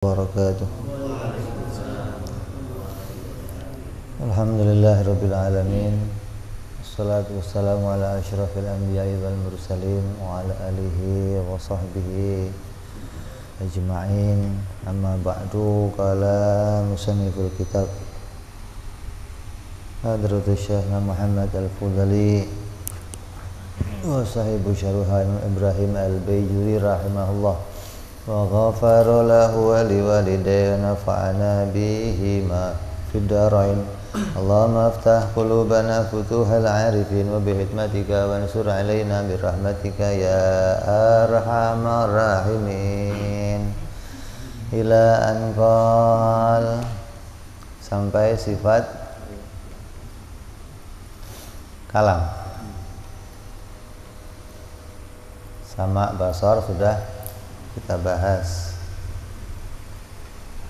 Wabarakatuh. Alhamdulillahirabbil alamin. Wassalatu wassalamu ala asyrafil anbiya'i wal mursalin wa ala alihi wa sahbihi ajma'in. Amma ba'du, qala musanniful kitab Hadratus Syekh Muhammad Al-Fudhali wa sahibu syarah Ibrahim Al-Baijuri rahimahullah. Wa ghafara lahu wa liwalidayhi nafa'ana bihima fid darain. Allahumma aftah qulubana futuhal arifin wa bihikmatika wansur alaina birahmatika ya arhamar rahimin. Ila an qal, sampai sifat kalam. Sama basar sudah kita bahas,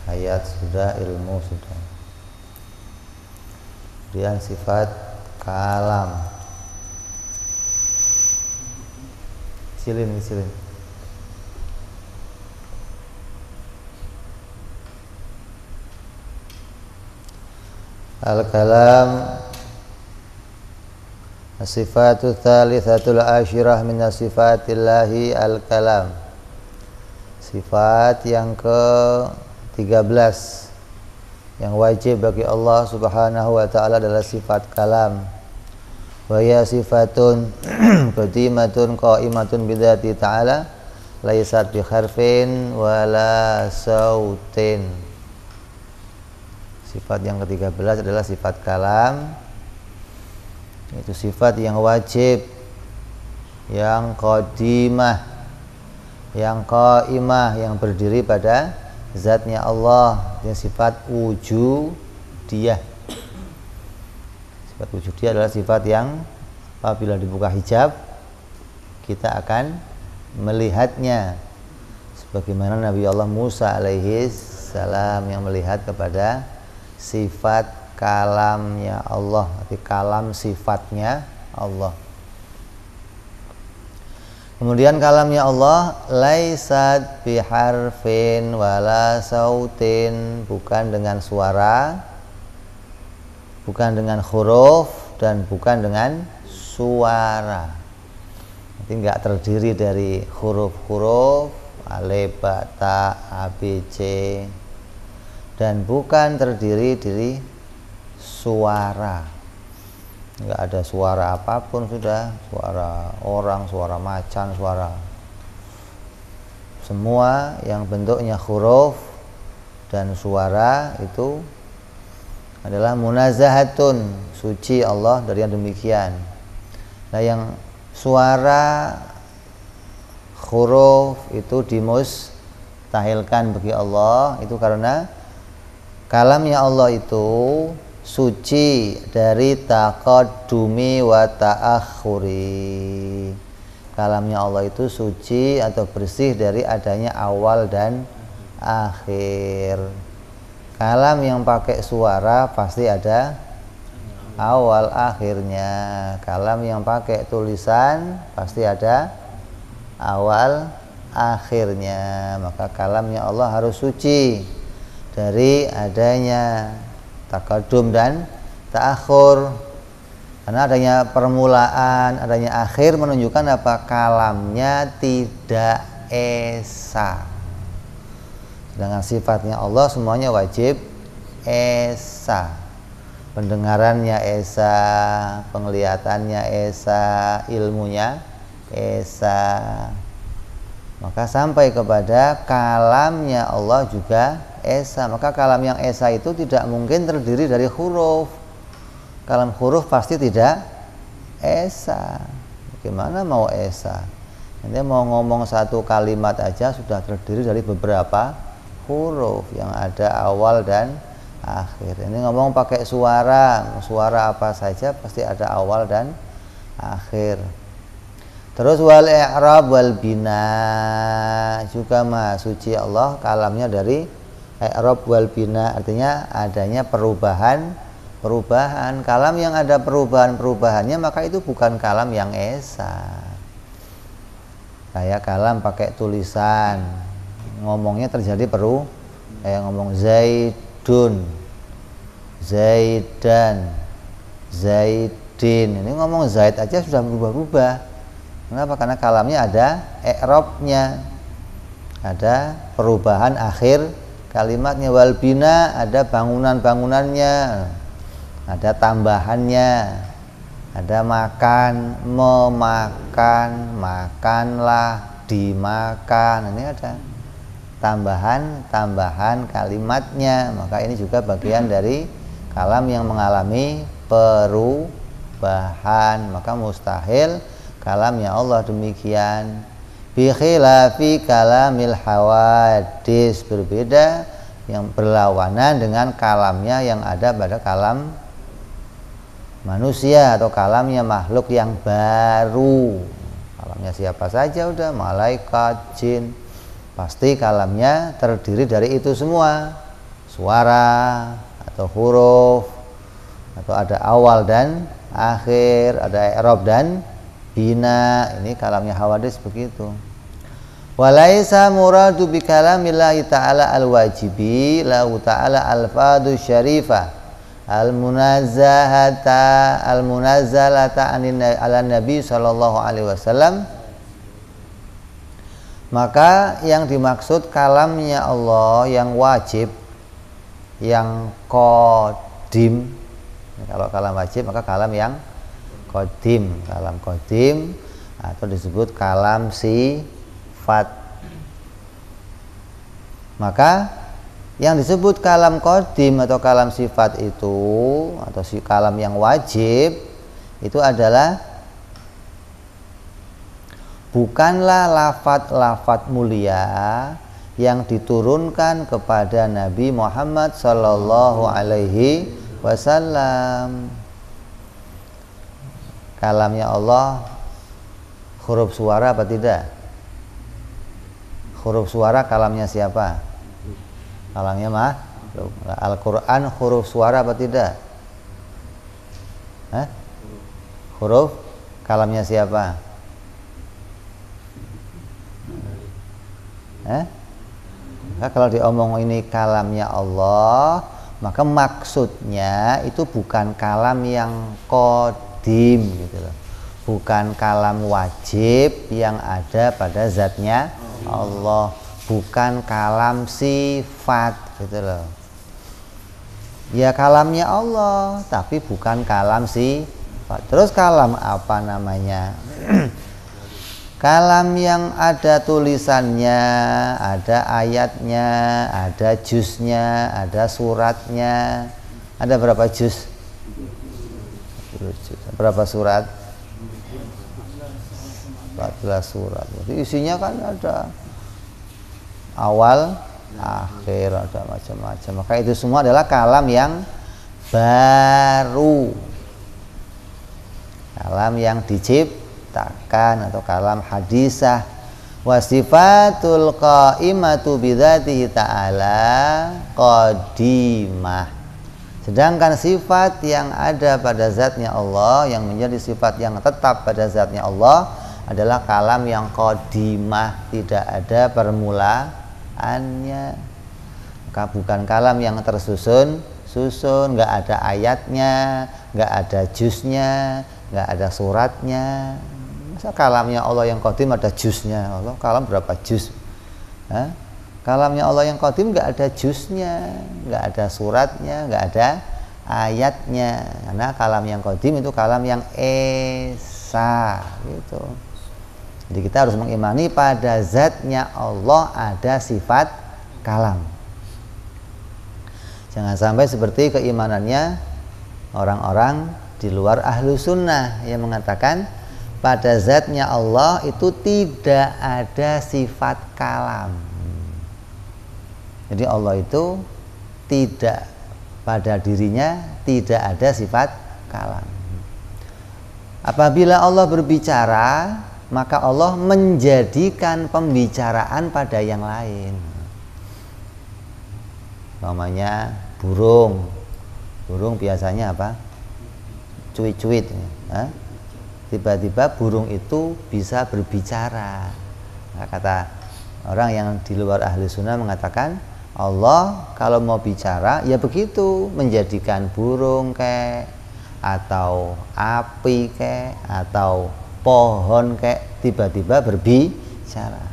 hayat sudah, ilmu sudah. Kemudian sifat kalam. Silin. Al-kalam as-sifatu tsalitsatul asyirah min sifatillahi al-kalam. Sifat yang ke-13 yang wajib bagi Allah Subhanahu wa ta'ala adalah sifat kalam. Wa ya sifatun qadimatun qa'imatun bidzati ta'ala laysat bi harfin wala sautin. Sifat yang ke-13 adalah sifat kalam. Itu sifat yang wajib, yang qadimah, yang qaimah, yang berdiri pada zatnya Allah, yang sifat wujudiyah. Sifat wujudiyah adalah sifat yang apabila dibuka hijab kita akan melihatnya, sebagaimana Nabi Allah Musa alaihi salam yang melihat kepada sifat kalamnya Allah, arti kalam sifatnya Allah. Kemudian kalamnya Allah laisat biharfin wala sautin, bukan dengan suara, bukan dengan huruf, dan bukan dengan suara. Jadi enggak terdiri dari huruf-huruf alif, ba, ta, a, b, c, dan bukan terdiri dari suara. Enggak ada suara apapun, sudah suara orang, suara macan, suara semua yang bentuknya huruf dan suara itu adalah munazahatun, suci Allah dari yang demikian. Nah, yang suara huruf itu dimustahilkan bagi Allah, itu karena kalamnya Allah itu suci dari taqaddumi wa ta'akhuri. Kalamnya Allah itu suci atau bersih dari adanya awal dan akhir. Kalam yang pakai suara pasti ada awal akhirnya. Kalam yang pakai tulisan pasti ada awal akhirnya. Maka kalamnya Allah harus suci dari adanya taqaddum dan ta'akhur. Karena adanya permulaan, adanya akhir menunjukkan apa? Kalamnya tidak esa. Sedangkan sifatnya Allah semuanya wajib esa. Pendengarannya esa, penglihatannya esa, ilmunya esa. Maka sampai kepada kalamnya Allah juga esa. Maka kalam yang esa itu tidak mungkin terdiri dari huruf. Kalam huruf pasti tidak esa. Bagaimana mau esa? Nanti mau ngomong satu kalimat aja sudah terdiri dari beberapa huruf yang ada awal dan akhir. Ini ngomong pakai suara, suara apa saja pasti ada awal dan akhir. Terus wal i'rab wal bina, juga maha suci Allah kalamnya dari i'rab wal bina, artinya adanya perubahan. Kalam yang ada perubahannya maka itu bukan kalam yang esa. Kayak kalam pakai tulisan, ngomongnya terjadi ngomong Zaidun, Zaidan, Zaidin. Ini ngomong Zaid aja sudah berubah-ubah. Kenapa? Karena kalamnya ada i'rabnya, ada perubahan akhir kalimatnya. Wal bina, ada bangunan-bangunannya, ada tambahannya, ada makan, memakan, makanlah, dimakan. Ini ada tambahan kalimatnya. Maka ini juga bagian dari kalam yang mengalami perubahan. Maka mustahil kalamnya Allah demikian. Bi khilafi kalamil hawadis, berbeda yang berlawanan dengan kalamnya yang ada pada kalam manusia atau kalamnya makhluk yang baru. Kalamnya siapa saja udah, malaikat, jin, pasti kalamnya terdiri dari itu semua. Suara atau huruf, atau ada awal dan akhir, ada i'rab dan bina. Ini kalamnya hawadis begitu. Walaisa muradu bi kalamillahi ta'ala al-wajibi lahu ta'ala al-fadhu syarifah al-munazzalata ala nabi sallallahu alaihi wasallam. Maka yang dimaksud kalamnya Allah yang wajib, yang qadim. Kalau kalam wajib maka kalam yang qadim, kalam qadim atau disebut kalam sifat. Maka yang disebut kalam qadim atau kalam sifat itu, atau kalam yang wajib itu adalah bukanlah lafaz-lafaz mulia yang diturunkan kepada Nabi Muhammad sallallahu alaihi wasallam. Kalamnya Allah huruf suara apa tidak? Huruf suara kalamnya siapa? Kalamnya makhluk. Al-Quran huruf suara apa tidak? Huruf kalamnya siapa? Kalau diomong ini kalamnya Allah, maka maksudnya itu bukan kalam yang qadim gitu loh. Bukan kalam wajib yang ada pada zatnya Allah, bukan kalam sifat gitu loh. Ya kalamnya Allah tapi bukan kalam sifat. Terus kalam apa namanya? Kalam yang ada tulisannya, ada ayatnya, ada juznya, ada suratnya. Ada berapa juz? Berapa surat? 14 surat. Jadi isinya kan ada awal, akhir, ada macam-macam. Maka itu semua adalah kalam yang baru, kalam yang diciptakan atau kalam hadisah. Wasifatul qaimatu bidzatihi ta'ala qadimah. Sedangkan sifat yang ada pada zatnya Allah, yang menjadi sifat yang tetap pada zatnya Allah, adalah kalam yang qadimah, tidak ada permulaannya. Maka bukan kalam yang tersusun, nggak ada ayatnya, nggak ada juznya, nggak ada suratnya. Masa kalamnya Allah yang qadim ada juznya? Allah kalam berapa juz? Kalamnya Allah yang qadim nggak ada juznya, nggak ada suratnya, nggak ada ayatnya. Karena kalam yang qadim itu kalam yang esa gitu. Jadi kita harus mengimani pada zatnya Allah ada sifat kalam. Jangan sampai seperti keimanannya orang-orang di luar ahlu sunnah yang mengatakan pada zatnya Allah itu tidak ada sifat kalam. Jadi Allah itu tidak, pada dirinya tidak ada sifat kalam. Apabila Allah berbicara, maka Allah menjadikan pembicaraan pada yang lain. Namanya burung biasanya apa? Cuit-cuit. Tiba-tiba burung itu bisa berbicara. Nah, kata orang yang di luar ahli sunnah mengatakan Allah kalau mau bicara ya begitu, menjadikan burung kayak, atau api kayak, atau pohon kayak tiba-tiba berbicara,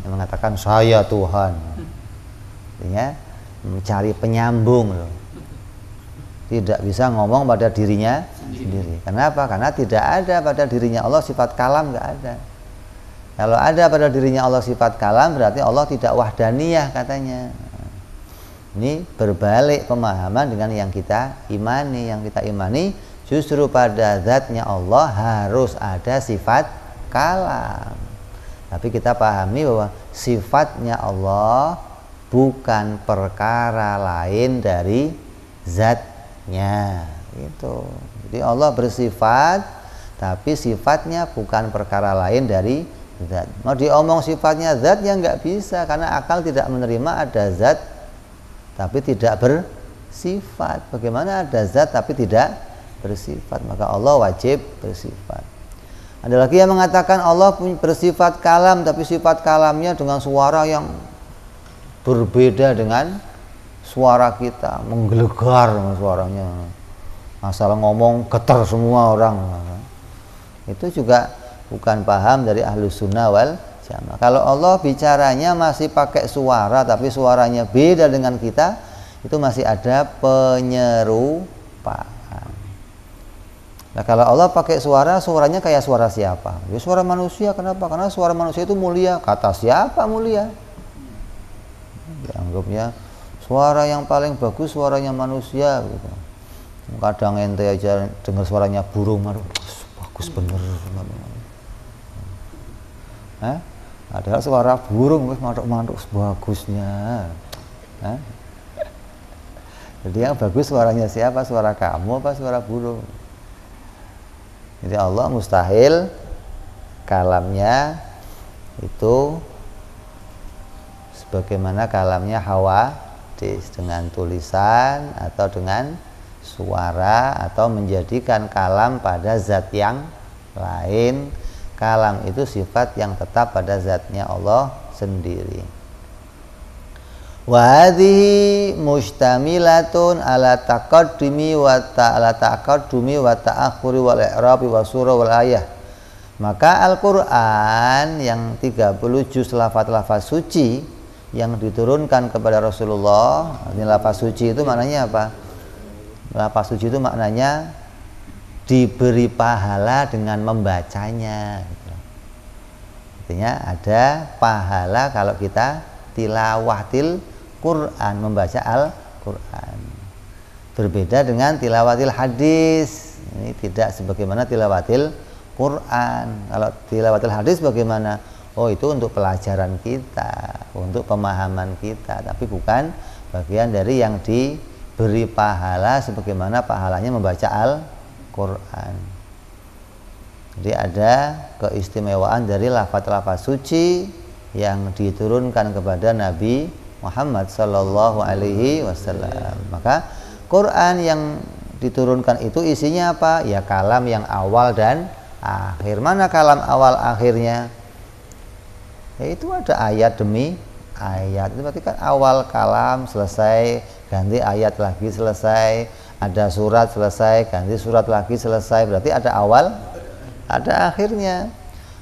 yang mengatakan saya Tuhan, ya, mencari penyambung loh. Tidak bisa ngomong pada dirinya sendiri. Kenapa? Karena tidak ada pada dirinya Allah sifat kalam, nggak ada. Kalau ada pada dirinya Allah sifat kalam, berarti Allah tidak wahdaniyah katanya. Ini berbalik pemahaman dengan yang kita imani. Yang kita imani justru pada zatnya Allah harus ada sifat kalam. Tapi kita pahami bahwa sifatnya Allah bukan perkara lain dari zatnya. Gitu. Jadi Allah bersifat, tapi sifatnya bukan perkara lain dari zat. Mau diomong sifatnya zat ya nggak bisa, karena akal tidak menerima ada zat tapi tidak bersifat. Bagaimana ada zat tapi tidak bersifat? Maka Allah wajib bersifat. Ada lagi yang mengatakan Allah bersifat kalam, tapi sifat kalamnya dengan suara yang berbeda dengan suara kita, menggelegar suaranya. Masalah ngomong getar semua orang. Itu juga bukan paham dari Ahlus Sunnah wal Jamaah. Kalau Allah bicaranya masih pakai suara tapi suaranya beda dengan kita, itu masih ada penyerupaan. Nah, kalau Allah pakai suara, suaranya kayak suara siapa? Ya suara manusia. Kenapa? Karena suara manusia itu mulia. Kata siapa mulia? Dianggapnya suara yang paling bagus suaranya manusia gitu. Kadang ente aja dengar suaranya burung, aduh, bagus bener. Padahal suara burung mantuk-mantuk bagusnya. Jadi yang bagus suaranya siapa? Suara kamu apa suara burung? Jadi Allah mustahil kalamnya itu sebagaimana kalamnya hawadits, dengan tulisan atau dengan suara, atau menjadikan kalam pada zat yang lain. Kalam itu sifat yang tetap pada zatnya Allah sendiri. Wa hadhihi mustamilatun ala taqaddumi wa ta'akhuri wal i'rabi wa surah wal ayah. Maka Al-Qur'an yang 30 juz lafaz-lafaz suci yang diturunkan kepada Rasulullah. Ini lafaz suci itu maknanya apa? Lafaz suci itu maknanya diberi pahala dengan membacanya. Artinya ada pahala kalau kita tilawatil Quran, membaca Al-Quran. Berbeda dengan tilawatil hadis. Ini tidak sebagaimana tilawatil Quran. Kalau tilawatil hadis bagaimana? Oh, itu untuk pelajaran kita, untuk pemahaman kita, tapi bukan bagian dari yang diberi pahala sebagaimana pahalanya membaca Al-Quran. Jadi ada keistimewaan dari lafaz-lafaz suci yang diturunkan kepada Nabi Muhammad Sallallahu Alaihi Wasallam. Maka Quran yang diturunkan itu isinya apa? Ya kalam yang awal dan akhir. Mana kalam awal akhirnya? Yaitu ada ayat demi ayat. Itu berarti kan awal kalam selesai, ganti ayat lagi selesai. Ada surat selesai, ganti surat lagi selesai. Berarti ada awal, ada akhirnya.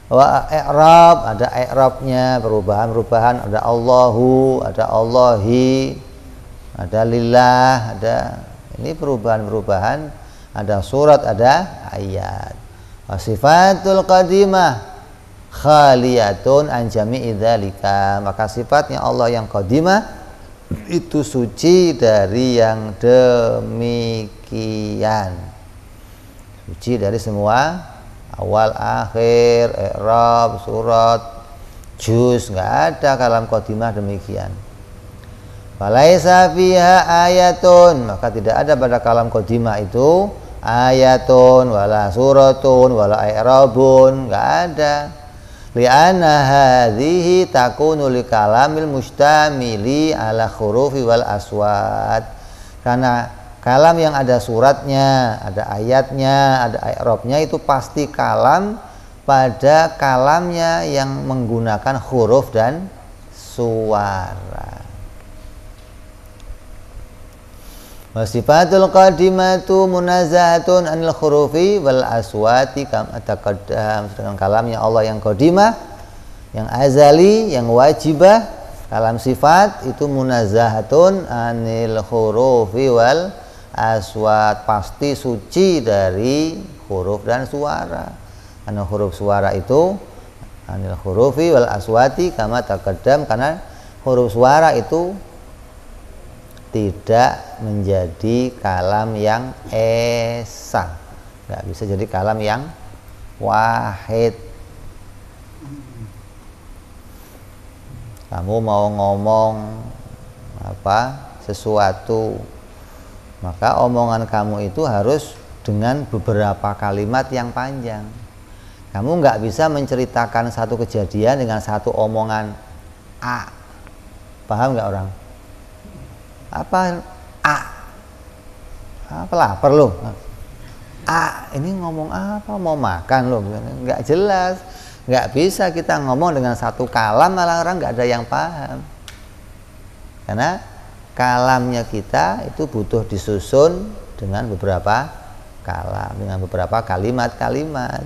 Wa i'rab, ada i'rabnya, perubahan-perubahan, ada Allahu, ada Allahi, ada lillah, ada ini perubahan-perubahan, ada surat, ada ayat. Wa sifatul qadimah khaliyatun an jami'i dzalika. Maka sifatnya Allah yang qadimah itu suci dari yang demikian. Suci dari semua awal akhir, i'rab, surat, juz, nggak ada kalam qadimah demikian. Falaisa fiha ayatun, maka tidak ada pada kalam qadimah itu ayatun wala suratun wala i'rabun, nggak ada. Li'anna hadhihi takunu li kalamil mustamili ala khurufi wal aswat. Karena kalam yang ada suratnya, ada ayatnya, ada i'rabnya itu pasti kalam pada kalamnya yang menggunakan huruf dan suara. Wasifatul qadimatu munazzahatun anil khurufi wal aswati kama taqaddam. Sedangkan kalamnya Allah yang qadimah, yang azali, yang wajibah, kalam sifat itu munazzahatun anil khurufi wal aswat, pasti suci dari huruf dan suara. Karena huruf suara itu anil khurufi wal aswati kama taqaddam, karena huruf suara itu tidak menjadi kalam yang esa, nggak bisa jadi kalam yang wahid. Kamu mau ngomong sesuatu, maka omongan kamu itu harus dengan beberapa kalimat yang panjang. Kamu nggak bisa menceritakan satu kejadian dengan satu omongan A. Paham nggak orang? Apa lapar lo? Ini ngomong apa? Mau makan lo? Nggak jelas. Nggak bisa kita ngomong dengan satu kalam malah orang nggak ada yang paham. Karena kalamnya kita itu butuh disusun dengan beberapa kalam, dengan beberapa kalimat-kalimat.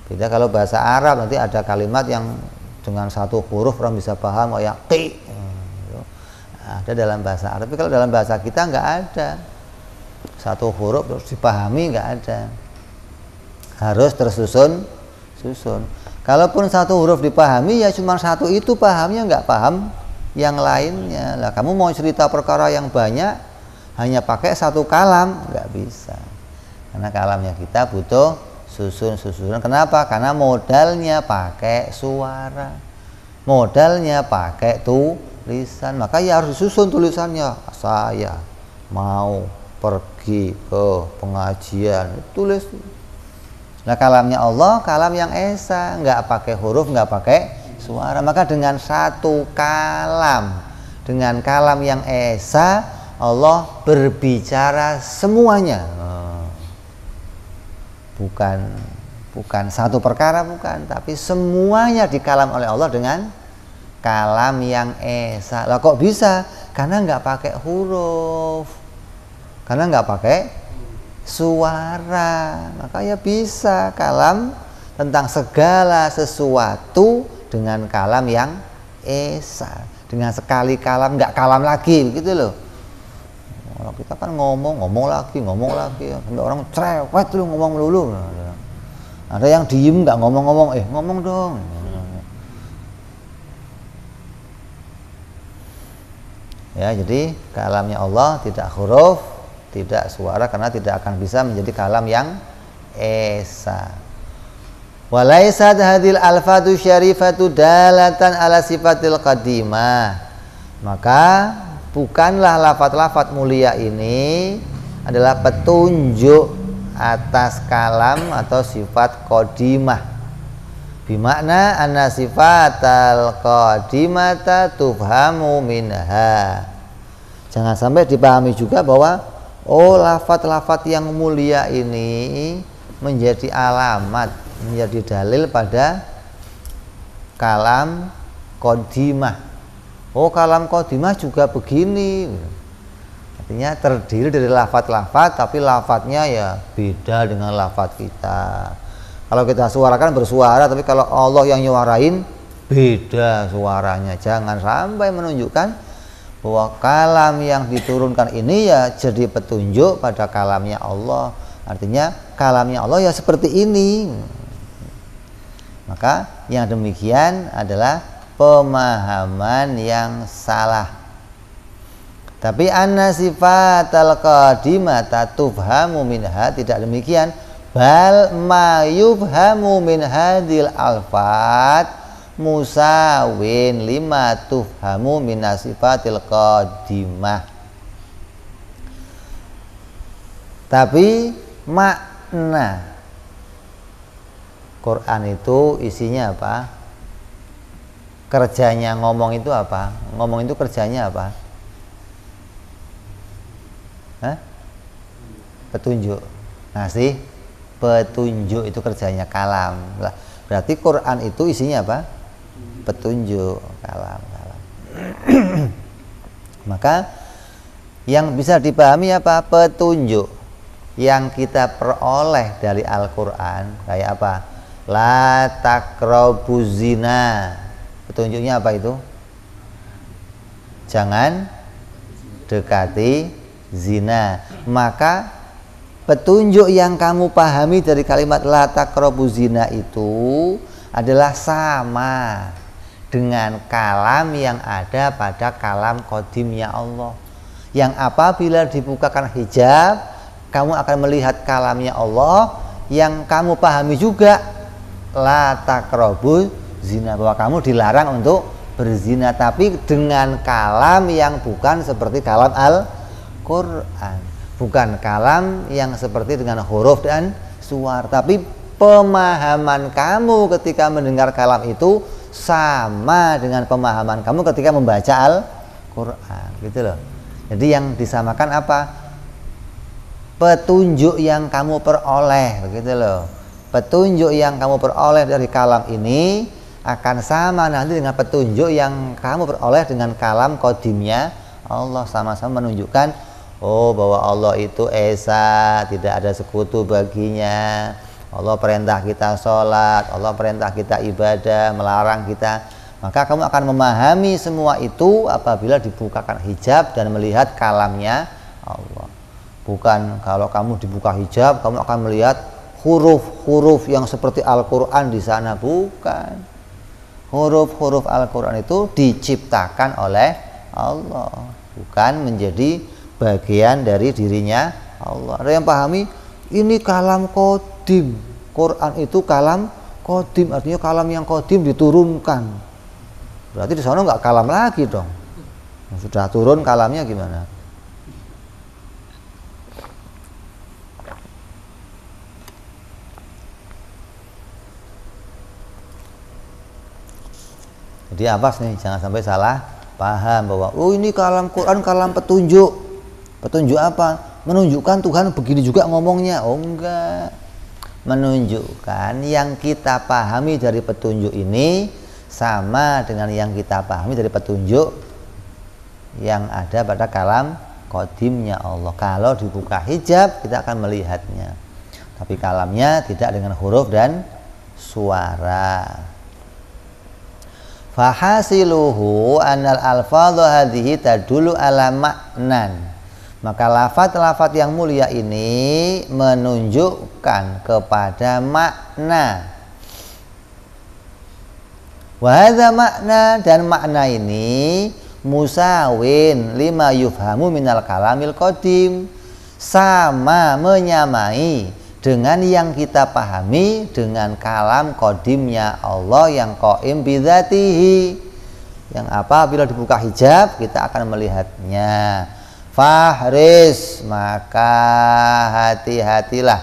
Beda kalau bahasa Arab, nanti ada kalimat yang dengan satu huruf orang bisa paham, kayak qi. Ada dalam bahasa Arab, tapi kalau dalam bahasa kita nggak ada. Satu huruf terus dipahami nggak ada. Harus tersusun. Kalaupun satu huruf dipahami, ya cuma satu itu pahamnya, nggak paham yang lainnya. Lah kamu mau cerita perkara yang banyak hanya pakai satu kalam, nggak bisa. Karena kalamnya kita butuh susunan. Kenapa? Karena modalnya pakai suara, modalnya pakai tulisan, maka ya harus disusun tulisannya. Saya mau pergi ke pengajian, tulis. Nah kalamnya Allah kalam yang esa, nggak pakai huruf, nggak pakai suara. Maka dengan satu kalam, dengan kalam yang esa, Allah berbicara semuanya. Bukan satu perkara, bukan, tapi semuanya dikalam oleh Allah dengan kalam yang esa. Lah kok bisa? Karena nggak pakai huruf, karena nggak pakai suara, maka ya bisa kalam tentang segala sesuatu dengan kalam yang esa. Dengan sekali kalam, nggak kalam lagi, begitu loh. Kalau kita kan ngomong lagi, sampai orang cerewet lu ngomong melulu. Ada yang diem nggak ngomong-ngomong, ngomong dong. Ya, jadi kalamnya Allah tidak huruf, tidak suara, karena tidak akan bisa menjadi kalam yang esa. Walaisat hadil alfatu syarifatu dalatan ala sifatil qadimah. Maka bukanlah lafat-lafat mulia ini adalah petunjuk atas kalam atau sifat qadimah. Bimakna anna sifatal qadimata tufhamu minha. Jangan sampai dipahami juga bahwa lafat-lafat yang mulia ini menjadi alamat, menjadi dalil pada kalam qadimah. Kalam qadimah juga begini. Artinya terdiri dari lafat-lafat, tapi lafadznya ya beda dengan lafadz kita. Kalau kita suarakan bersuara, tapi kalau Allah yang nyuarain beda suaranya. Jangan sampai menunjukkan bahwa kalam yang diturunkan ini ya jadi petunjuk pada kalamnya Allah. Artinya kalamnya Allah ya seperti ini. Maka yang demikian adalah pemahaman yang salah. Tapi anna sifatal qadimata tufhamu minha, tidak demikian. Bal ma yufhamu min hadil alfat musawin lima tufhamu min sifatil qadimah. Tapi makna Quran itu isinya apa? Kerjanya ngomong itu apa? Ngomong itu kerjanya apa? Petunjuk. Ngasih petunjuk, itu kerjanya kalam. Lah, berarti Quran itu isinya apa? Petunjuk, kalam. Maka Yang bisa dipahami apa? Petunjuk yang kita peroleh dari Al-Quran. Kayak apa? La taqrabuz zina. Petunjuknya apa itu? Jangan dekati zina. Maka petunjuk yang kamu pahami dari kalimat la taqrabuz zina itu adalah sama dengan kalam yang ada pada kalam qadimnya Allah, yang apabila dibukakan hijab kamu akan melihat kalamnya Allah, yang kamu pahami juga la taqrabuz zina, bahwa kamu dilarang untuk berzina, tapi dengan kalam yang bukan seperti kalam Al-Quran, bukan kalam yang seperti dengan huruf dan suara, tapi pemahaman kamu ketika mendengar kalam itu sama dengan pemahaman kamu ketika membaca Al-Quran, gitu loh. Jadi yang disamakan apa? Petunjuk yang kamu peroleh, begitu loh. Petunjuk yang kamu peroleh dari kalam ini akan sama nanti dengan petunjuk yang kamu peroleh dengan kalam qadimnya Allah, sama-sama menunjukkan bahwa Allah itu esa, tidak ada sekutu baginya. Allah perintah kita sholat, Allah perintah kita ibadah, melarang kita. Maka kamu akan memahami semua itu apabila dibukakan hijab dan melihat kalamnya Allah. Bukan kalau kamu dibuka hijab kamu akan melihat huruf-huruf yang seperti Al-Quran di sana, bukan. Huruf-huruf Al-Quran itu diciptakan oleh Allah, bukan menjadi bagian dari dirinya Allah. Ada yang pahami ini kalam qadim, Quran itu kalam qadim, artinya kalam yang qadim diturunkan. Berarti di sana nggak kalam lagi dong. Sudah turun kalamnya gimana? Jadi awas nih, jangan sampai salah paham bahwa ini kalam Quran, kalam petunjuk. Petunjuk apa? Menunjukkan Tuhan begini juga ngomongnya. Oh enggak. Menunjukkan yang kita pahami dari petunjuk ini sama dengan yang kita pahami dari petunjuk yang ada pada kalam qadimnya Allah. Kalau dibuka hijab kita akan melihatnya, tapi kalamnya tidak dengan huruf dan suara. Fahasiluhu anal alfadhu hadhihi tadulu ala maknan. Maka lafaz-lafaz yang mulia ini menunjukkan kepada makna. Wa hadza makna, dan makna ini musawin lima yufhamu minal kalamil qadim, sama menyamai dengan yang kita pahami dengan kalam qadimnya Allah yang qaim bidzatihi, yang apabila dibuka hijab kita akan melihatnya. Fahris, maka hati-hatilah,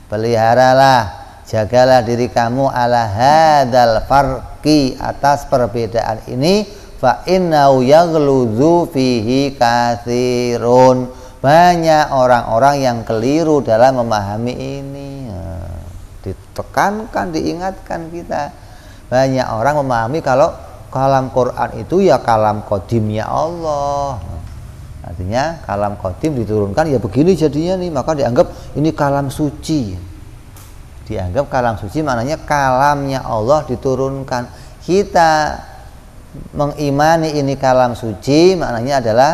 peliharalah, jagalah diri kamu ala hadzal farqi, atas perbedaan ini. Fa innahu yaghluzu fihi katsirun, banyak orang-orang yang keliru dalam memahami ini. Ditekankan, diingatkan kita. Banyak orang memahami kalau kalam Quran itu ya kalam qadimnya Allah. Artinya kalam qadim diturunkan ya begini jadinya nih, maka dianggap ini kalam suci. Dianggap kalam suci maknanya kalamnya Allah diturunkan. Kita mengimani ini kalam suci maknanya adalah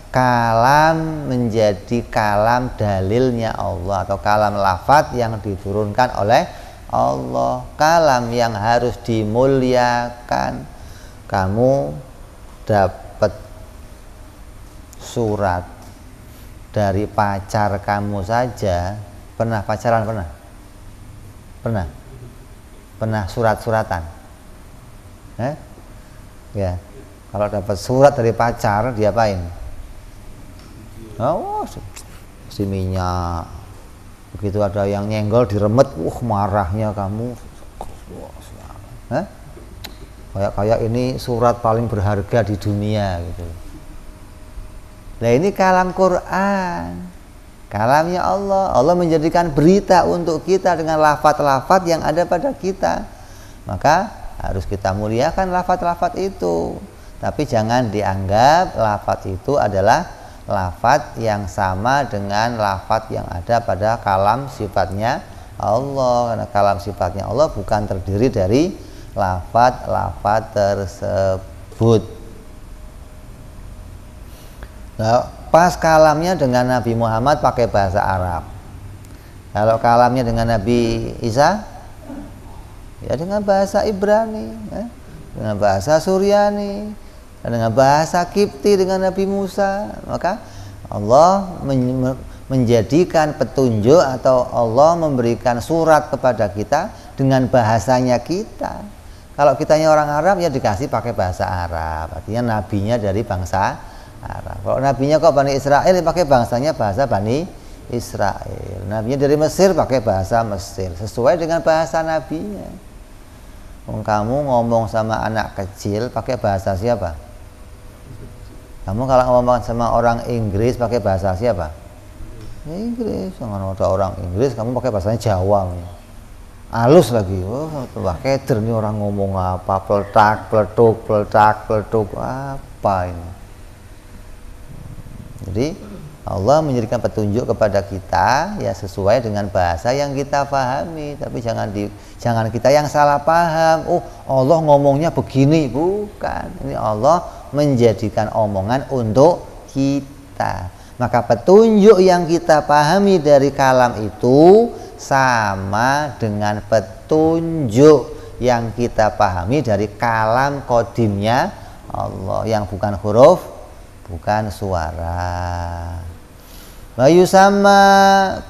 kalam menjadi kalam dalilnya Allah, atau kalam lafaz yang diturunkan oleh Allah, kalam yang harus dimuliakan. Kamu dapat surat dari pacar kamu saja, pernah pacaran, pernah surat-suratan, ya. Kalau dapat surat dari pacar diapain? Oh, si minyak. Begitu ada yang nyenggol diremet, marahnya kamu. Kayak ini surat paling berharga di dunia gitu. Nah ini kalam Quran, kalamnya Allah. Allah menjadikan berita untuk kita dengan lafaz-lafaz yang ada pada kita. Maka harus kita muliakan lafaz-lafaz itu. Tapi jangan dianggap lafaz itu adalah lafadz yang sama dengan lafadz yang ada pada kalam sifatnya Allah. Karena kalam sifatnya Allah bukan terdiri dari lafadz tersebut. Nah, pas kalamnya dengan Nabi Muhammad pakai bahasa Arab. Kalau kalamnya dengan Nabi Isa, ya dengan bahasa Ibrani, ya, dengan bahasa Suryani, dengan bahasa Kipti dengan Nabi Musa. Maka Allah menjadikan petunjuk atau Allah memberikan surat kepada kita dengan bahasanya kita. Kalau kitanya orang Arab ya dikasih pakai bahasa Arab, artinya nabinya dari bangsa Arab. Kalau nabinya kok Bani Israel pakai bangsanya bahasa Bani Israel. Nabinya dari Mesir pakai bahasa Mesir, sesuai dengan bahasa nabinya. Kamu ngomong sama anak kecil pakai bahasa siapa? Kamu kalau ngomong sama orang Inggris pakai bahasa siapa? Inggris. Jangan ada orang Inggris kamu pakai bahasanya Jawa. Halus lagi. Wah, keder nih orang ngomong apa? Peletak, peletuk apa ini? Jadi Allah menjadikan petunjuk kepada kita ya sesuai dengan bahasa yang kita pahami, tapi jangan kita yang salah paham. Oh, Allah ngomongnya begini, bukan. Ini Allah menjadikan omongan untuk kita. Maka petunjuk yang kita pahami dari kalam itu sama dengan petunjuk yang kita pahami dari kalam kodimnya Allah yang bukan huruf, bukan suara. Wa yusamma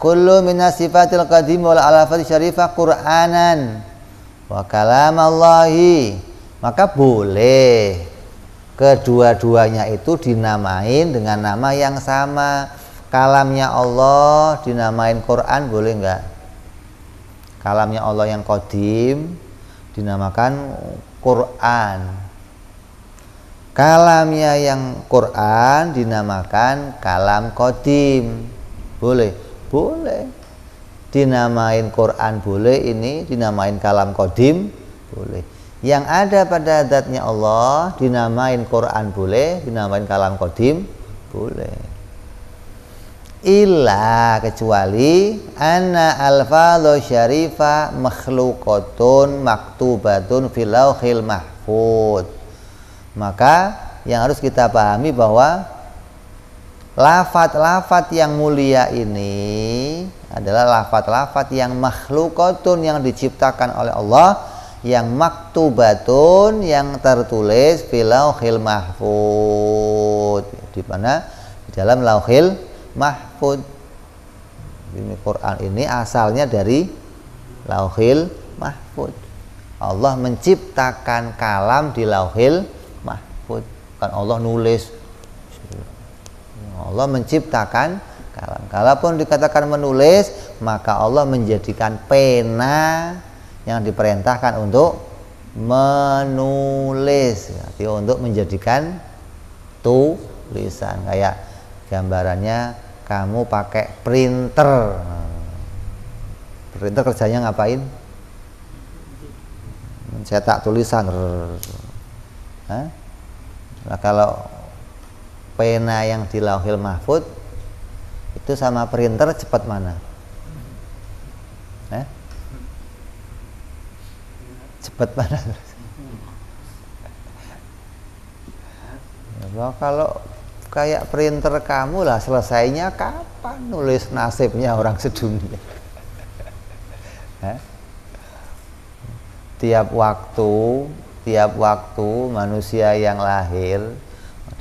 kullu min sifatil qadim wal alafati syarifah Qur'anan wa kalamallahi. Maka boleh kedua-duanya itu dinamain dengan nama yang sama. Kalamnya Allah dinamain Quran, boleh enggak? Kalamnya Allah yang qadim dinamakan Quran. Kalamnya yang Quran dinamakan kalam qadim. Boleh? Boleh. Dinamain Quran boleh, ini dinamain kalam qadim boleh. Yang ada pada zatnya Allah dinamain Quran boleh, dinamain kalam qadim boleh. Illa kecuali anna alfadhu syarifah makhluqatun maktubatun fil lauhil mahfuz. Maka yang harus kita pahami bahwa lafadz-lafadz yang mulia ini adalah lafadz-lafadz yang makhluqatun, yang diciptakan oleh Allah, yang maktubatun, yang tertulis fil lauhil mahfuz. Di mana? Di dalam lauhil mahfuz. Ini Quran ini asalnya dari lauhil mahfuz. Allah menciptakan kalam di lauhil mahfuz. Kan Allah nulis. Allah menciptakan kalam. Kalaupun dikatakan menulis, maka Allah menjadikan pena yang diperintahkan untuk menulis, arti untuk menjadikan tulisan. Kayak gambarannya kamu pakai printer. Printer kerjanya ngapain? Mencetak tulisan. Nah, kalau pena yang di lauhil mahfuz itu sama printer cepat mana? Cepat mana? Ya, kalau kayak printer kamu lah, selesainya kapan? Nulis nasibnya orang sedunia. Tiap waktu manusia yang lahir,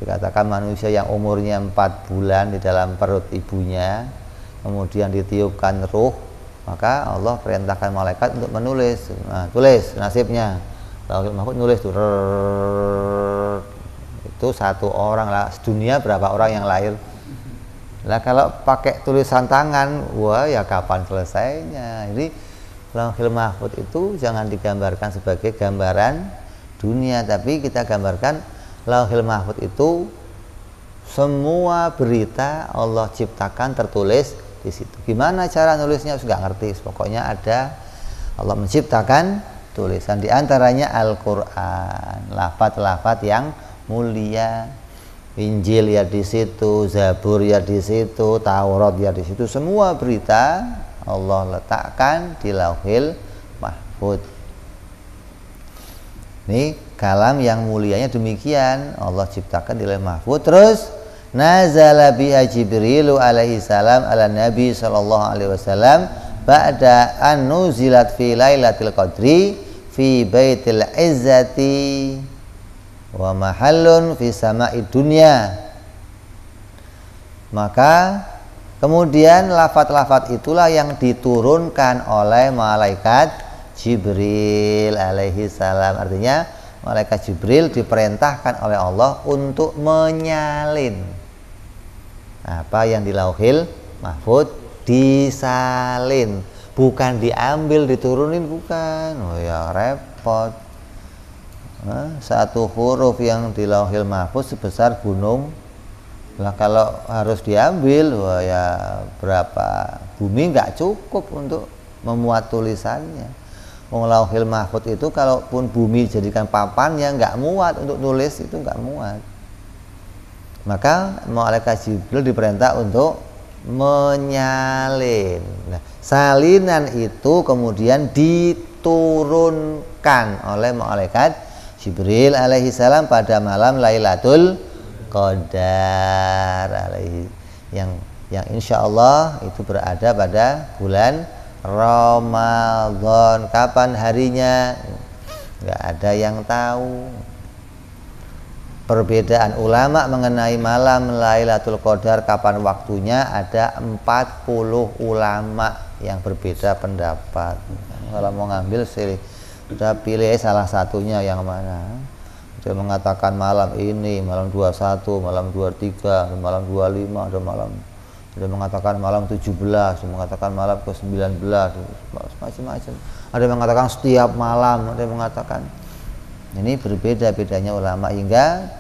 dikatakan manusia yang umurnya 4 bulan di dalam perut ibunya, kemudian ditiupkan ruh, maka Allah perintahkan malaikat untuk menulis. Nah, tulis nasibnya. Lauhul mahfuz nulis tuh. Itu satu orang lah, sedunia berapa orang yang lahir. Lah kalau pakai tulisan tangan, wah ya kapan selesainya. Jadi lauhul mahfuz itu jangan digambarkan sebagai gambaran dunia, tapi kita gambarkan lauhul mahfuz itu semua berita Allah ciptakan tertulis di situ. Gimana cara nulisnya nggak ngerti, pokoknya ada Allah menciptakan tulisan, di antaranya Al-Qur'an, lafaz-lafaz yang mulia. Injil ya di situ, Zabur ya di situ, Taurat ya di situ. Semua berita Allah letakkan di Lauhil Mahfuz. Ini kalam yang mulianya demikian, Allah ciptakan di Lauhil Mahfuz. Terus nazala biha Jibrilu alaihi salam ala Nabi sallallahu alaihi wasallam ba'da an nuzilat fi lailatul qadri fi baitil izzati wa mahallun fi sama'i dunya. Maka kemudian lafaz-lafaz itulah yang diturunkan oleh malaikat Jibril alaihi salam. Artinya malaikat Jibril diperintahkan oleh Allah untuk menyalin apa yang di Lauhil Mahfuz, disalin, bukan diambil diturunin, bukan. Oh ya repot. Satu huruf yang di Lauhil Mahfuz sebesar gunung. Lah kalau harus diambil, wah ya berapa bumi nggak cukup untuk memuat tulisannya. Lauhil Mahfuz itu kalaupun bumi jadikan papannya nggak muat untuk tulis, itu nggak muat. Maka malaikat Jibril diperintah untuk menyalin. Nah, salinan itu kemudian diturunkan oleh malaikat Jibril alaihi salam pada malam Lailatul Qadar alaihi, yang insya Allah itu berada pada bulan Ramadan. Kapan harinya? Nggak ada yang tahu. Perbedaan ulama mengenai malam Lailatul Qadar kapan waktunya, ada 40 ulama yang berbeda pendapat. Kalau mau ngambil silih, udah pilih salah satunya yang mana. Ada yang mengatakan malam ini, malam 21, malam 23, malam 25, ada yang mengatakan malam 17, ada yang mengatakan malam ke-19, macam-macam. Ada yang mengatakan setiap malam, ada yang mengatakan. Ini berbeda-bedanya ulama hingga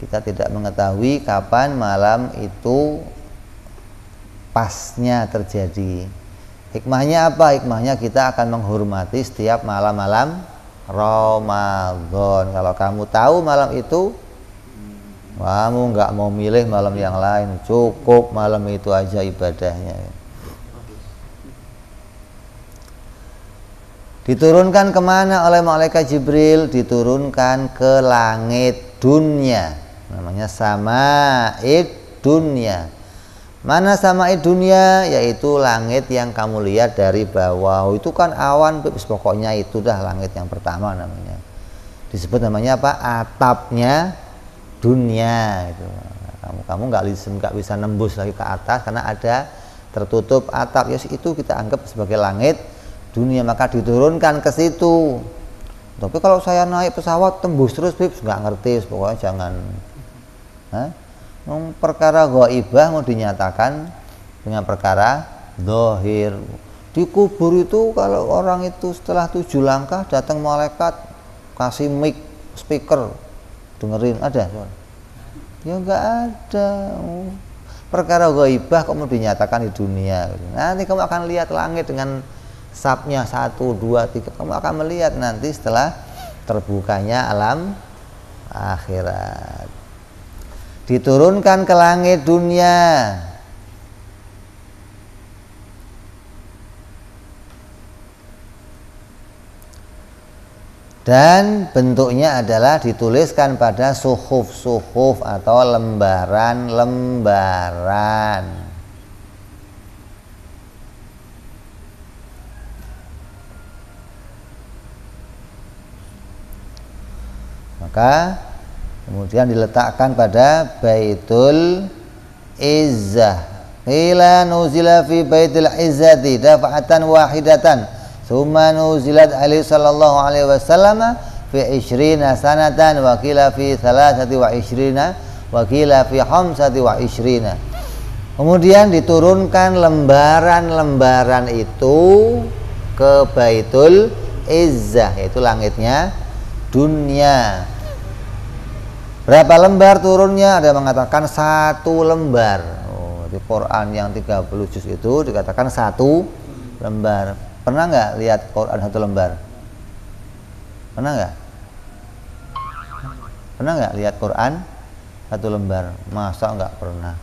kita tidak mengetahui kapan malam itu pasnya terjadi. Hikmahnya apa? Hikmahnya kita akan menghormati setiap malam-malam Ramadan. Kalau kamu tahu malam itu, kamu nggak mau milih malam yang lain, cukup malam itu aja ibadahnya. Diturunkan kemana oleh malaikat Jibril? Diturunkan ke langit dunia, namanya sama'id dunia. Mana sama'id dunia? Yaitu langit yang kamu lihat dari bawah. Itu kan awan, pokoknya itu dah langit yang pertama namanya. Disebut namanya apa? Atapnya dunia. Itu. Kamu nggak bisa nembus lagi ke atas karena ada tertutup atap. Ya itu kita anggap sebagai langit dunia, maka diturunkan ke situ. Tapi kalau saya naik pesawat tembus terus, nggak ngerti, pokoknya jangan. Perkara ghaibah mau dinyatakan dengan perkara zahir. Di kubur itu kalau orang itu setelah 7 langkah datang malaikat kasih mic, speaker, dengerin, ada? Ya nggak ada. Perkara ghaibah kok mau dinyatakan di dunia. Nanti kamu akan lihat langit dengan sapnya 1, 2, 3. Kamu akan melihat nanti setelah terbukanya alam akhirat. Diturunkan ke langit dunia. Dan bentuknya adalah dituliskan pada suhuf-suhuf atau lembaran-lembaran. Maka kemudian diletakkan pada Baitul Izzah. Qila nuzila fi Baitul Izzati dafa'atan wahidatan. Tsumma nuzilat alaihi sallallahu alaihi wasallam fi 20 sanatan wa qila fi 23 wa qila fi 25. Kemudian diturunkan lembaran-lembaran itu ke Baitul Izzah, yaitu langitnya dunia. Berapa lembar turunnya? Ada yang mengatakan 1 lembar. Di Quran yang 30 juz itu dikatakan 1 lembar. Pernah nggak lihat Quran 1 lembar? Pernah nggak? Pernah nggak lihat Quran 1 lembar. Masa nggak pernah?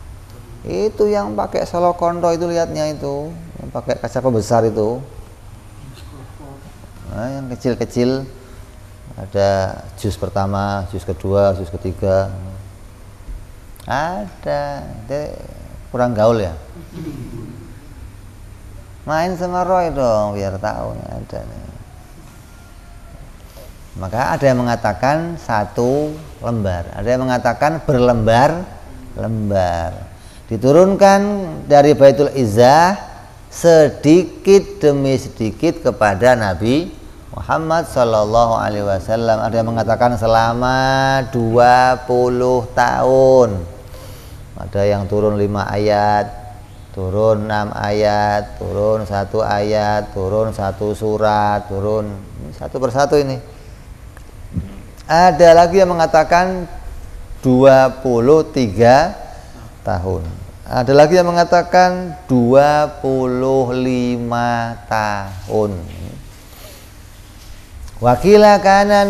Itu yang pakai solokonto itu, lihatnya itu, yang pakai kaca pembesar itu. Nah, yang kecil-kecil ada juz pertama, juz kedua, juz ketiga. Ada, itu kurang gaul ya. Main sama Roy dong biar tahu ada nih. Maka ada yang mengatakan 1 lembar, ada yang mengatakan berlembar-lembar. Diturunkan dari Baitul Izzah sedikit demi sedikit kepada Nabi Muhammad Sallallahu Alaihi Wasallam. Ada yang mengatakan selama 20 tahun. Ada yang turun 5 ayat, turun 6 ayat, turun 1 ayat, turun 1 surat, turun satu persatu ini. Ada lagi yang mengatakan 23 tahun. Ada lagi yang mengatakan 25 tahun. Wakila kana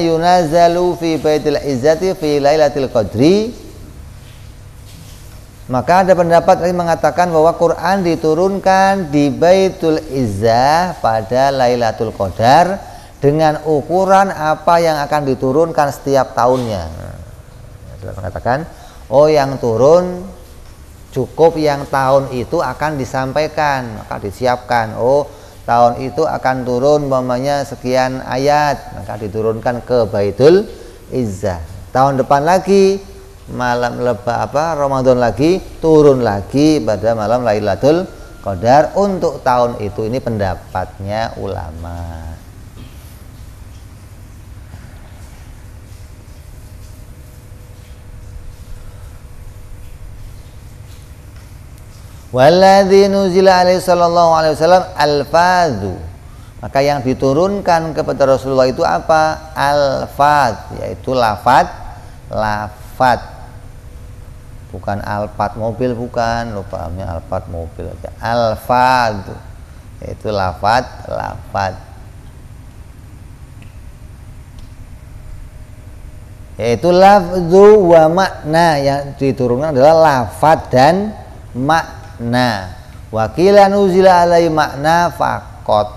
yunazzalu fi Baitil Izzati fi Lailatul Qadri. Maka ada pendapat yang mengatakan bahwa Quran diturunkan di Baitul Izzah pada Lailatul Qadar dengan ukuran apa yang akan diturunkan setiap tahunnya. Sudah mengatakan, oh yang turun cukup yang tahun itu akan disampaikan, maka disiapkan. Oh tahun itu akan turun umpamanya sekian ayat, maka diturunkan ke Baitul Izzah. Tahun depan lagi malam Ramadan lagi turun lagi pada malam Lailatul Qadar untuk tahun itu. Ini pendapatnya ulama. Walladzi nuzila alaihi sallallahu alaihi wasallam al-fadhu. Maka yang diturunkan kepada Rasulullah itu apa? Al-fadh, yaitu lafaz. Bukan alfat mobil, bukan. Lo pahamnya alfat mobil aja. Al-fadhu, yaitu lafaz. Yaitu lafzu wa makna, yang diturunkan adalah lafaz dan makna. Wakila nuzila alai makna faqat.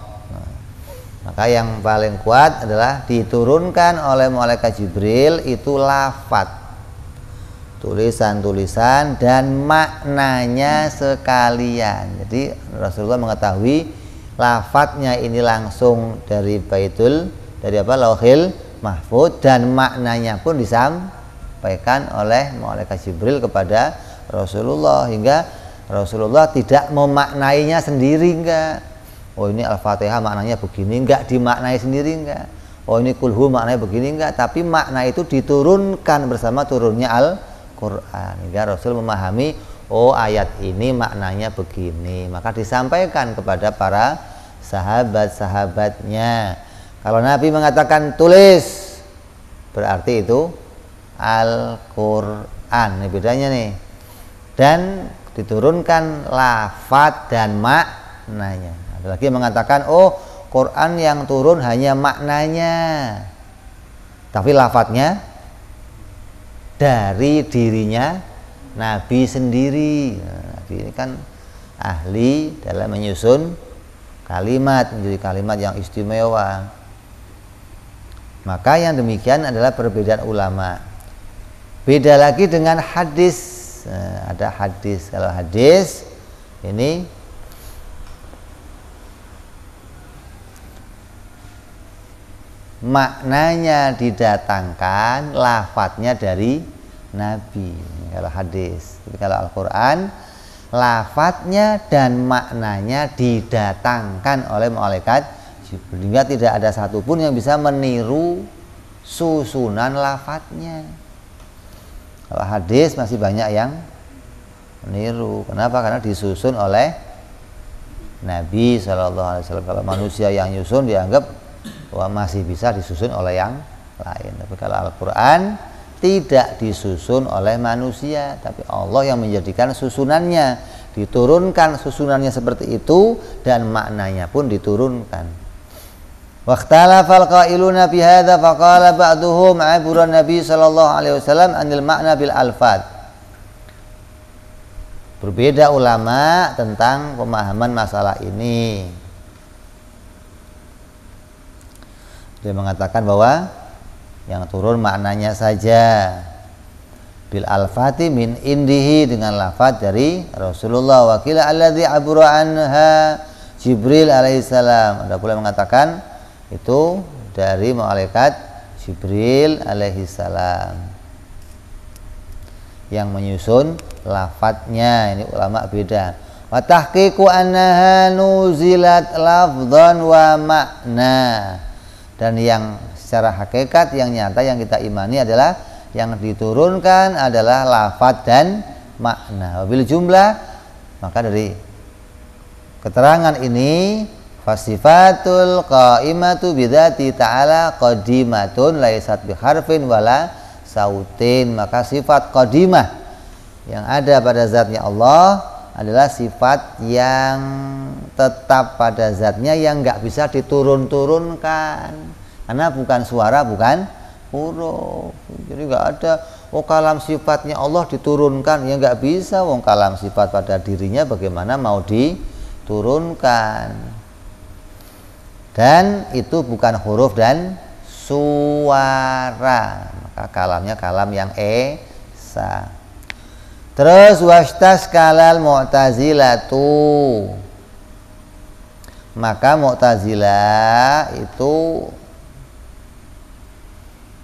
Maka yang paling kuat adalah diturunkan oleh malaikat Jibril itu lafaz, tulisan-tulisan dan maknanya sekalian. Jadi Rasulullah mengetahui lafaznya ini langsung dari Lauhil Mahfuz, dan maknanya pun disampaikan oleh malaikat Jibril kepada Rasulullah, hingga Rasulullah tidak memaknainya sendiri, enggak. Oh ini Al-Fatihah maknanya begini, enggak dimaknai sendiri, enggak. Oh ini kulhu maknanya begini, enggak. Tapi makna itu diturunkan bersama turunnya Al-Quran, hingga Rasul memahami, oh ayat ini maknanya begini, maka disampaikan kepada para sahabat-sahabatnya. Kalau Nabi mengatakan tulis, berarti itu Al-Quran. Ini bedanya nih. Dan diturunkan lafaz dan maknanya. Ada lagi yang mengatakan, oh Quran yang turun hanya maknanya, tapi lafaznya dari dirinya Nabi sendiri. Nabi ini kan ahli dalam menyusun kalimat menjadi kalimat yang istimewa. Maka yang demikian adalah perbedaan ulama. Beda lagi dengan hadis. Ada hadis. Kalau hadis ini maknanya didatangkan, lafadznya dari Nabi. Kalau hadis. Tapi kalau Al-Quran, lafadznya dan maknanya didatangkan oleh malaikat Jibril. Hingga tidak ada satupun yang bisa meniru susunan lafadznya. Kalau hadis masih banyak yang meniru. Kenapa? Karena disusun oleh Nabi SAW. Kalau manusia yang nyusun dianggap bahwa masih bisa disusun oleh yang lain. Tapi kalau Al-Quran tidak disusun oleh manusia, tapi Allah yang menjadikan susunannya. Diturunkan susunannya seperti itu, dan maknanya pun diturunkan. Waqtalafal qailuna fi hadza faqala ba'duhum 'abura Nabi sallallahu alaihi wasallam anil makna bil alfad. Berbeda ulama tentang pemahaman masalah ini. Dia mengatakan bahwa yang turun maknanya saja, bil alfati min indihi, dengan lafaz dari Rasulullah. Wakila alladzi abura anha Jibril alaihissalam. Ada pula mengatakan itu dari malaikat Jibril alaihissalam yang menyusun lafadznya. Ini ulama beda. Wa tahqiqu annaha nuzilat lafdhan wa makna. Dan yang secara hakikat, yang nyata, yang kita imani adalah yang diturunkan adalah lafadz dan makna. Wabil jumlah, maka dari keterangan ini fasifatul qaimatu bidzati ta'ala qadimatun laisat biharfin wala sautin. Maka sifat qadimah yang ada pada zatnya Allah adalah sifat yang tetap pada zatnya, yang nggak bisa diturun-turunkan, karena bukan suara, bukan huruf. Jadi nggak ada kalam sifatnya Allah diturunkan, ya nggak bisa. Kalam sifat pada dirinya bagaimana mau diturunkan. Dan itu bukan huruf dan suara, maka kalamnya kalam yang esa. Terus wastas kalal mu'tazilatu, maka Mu'tazilah itu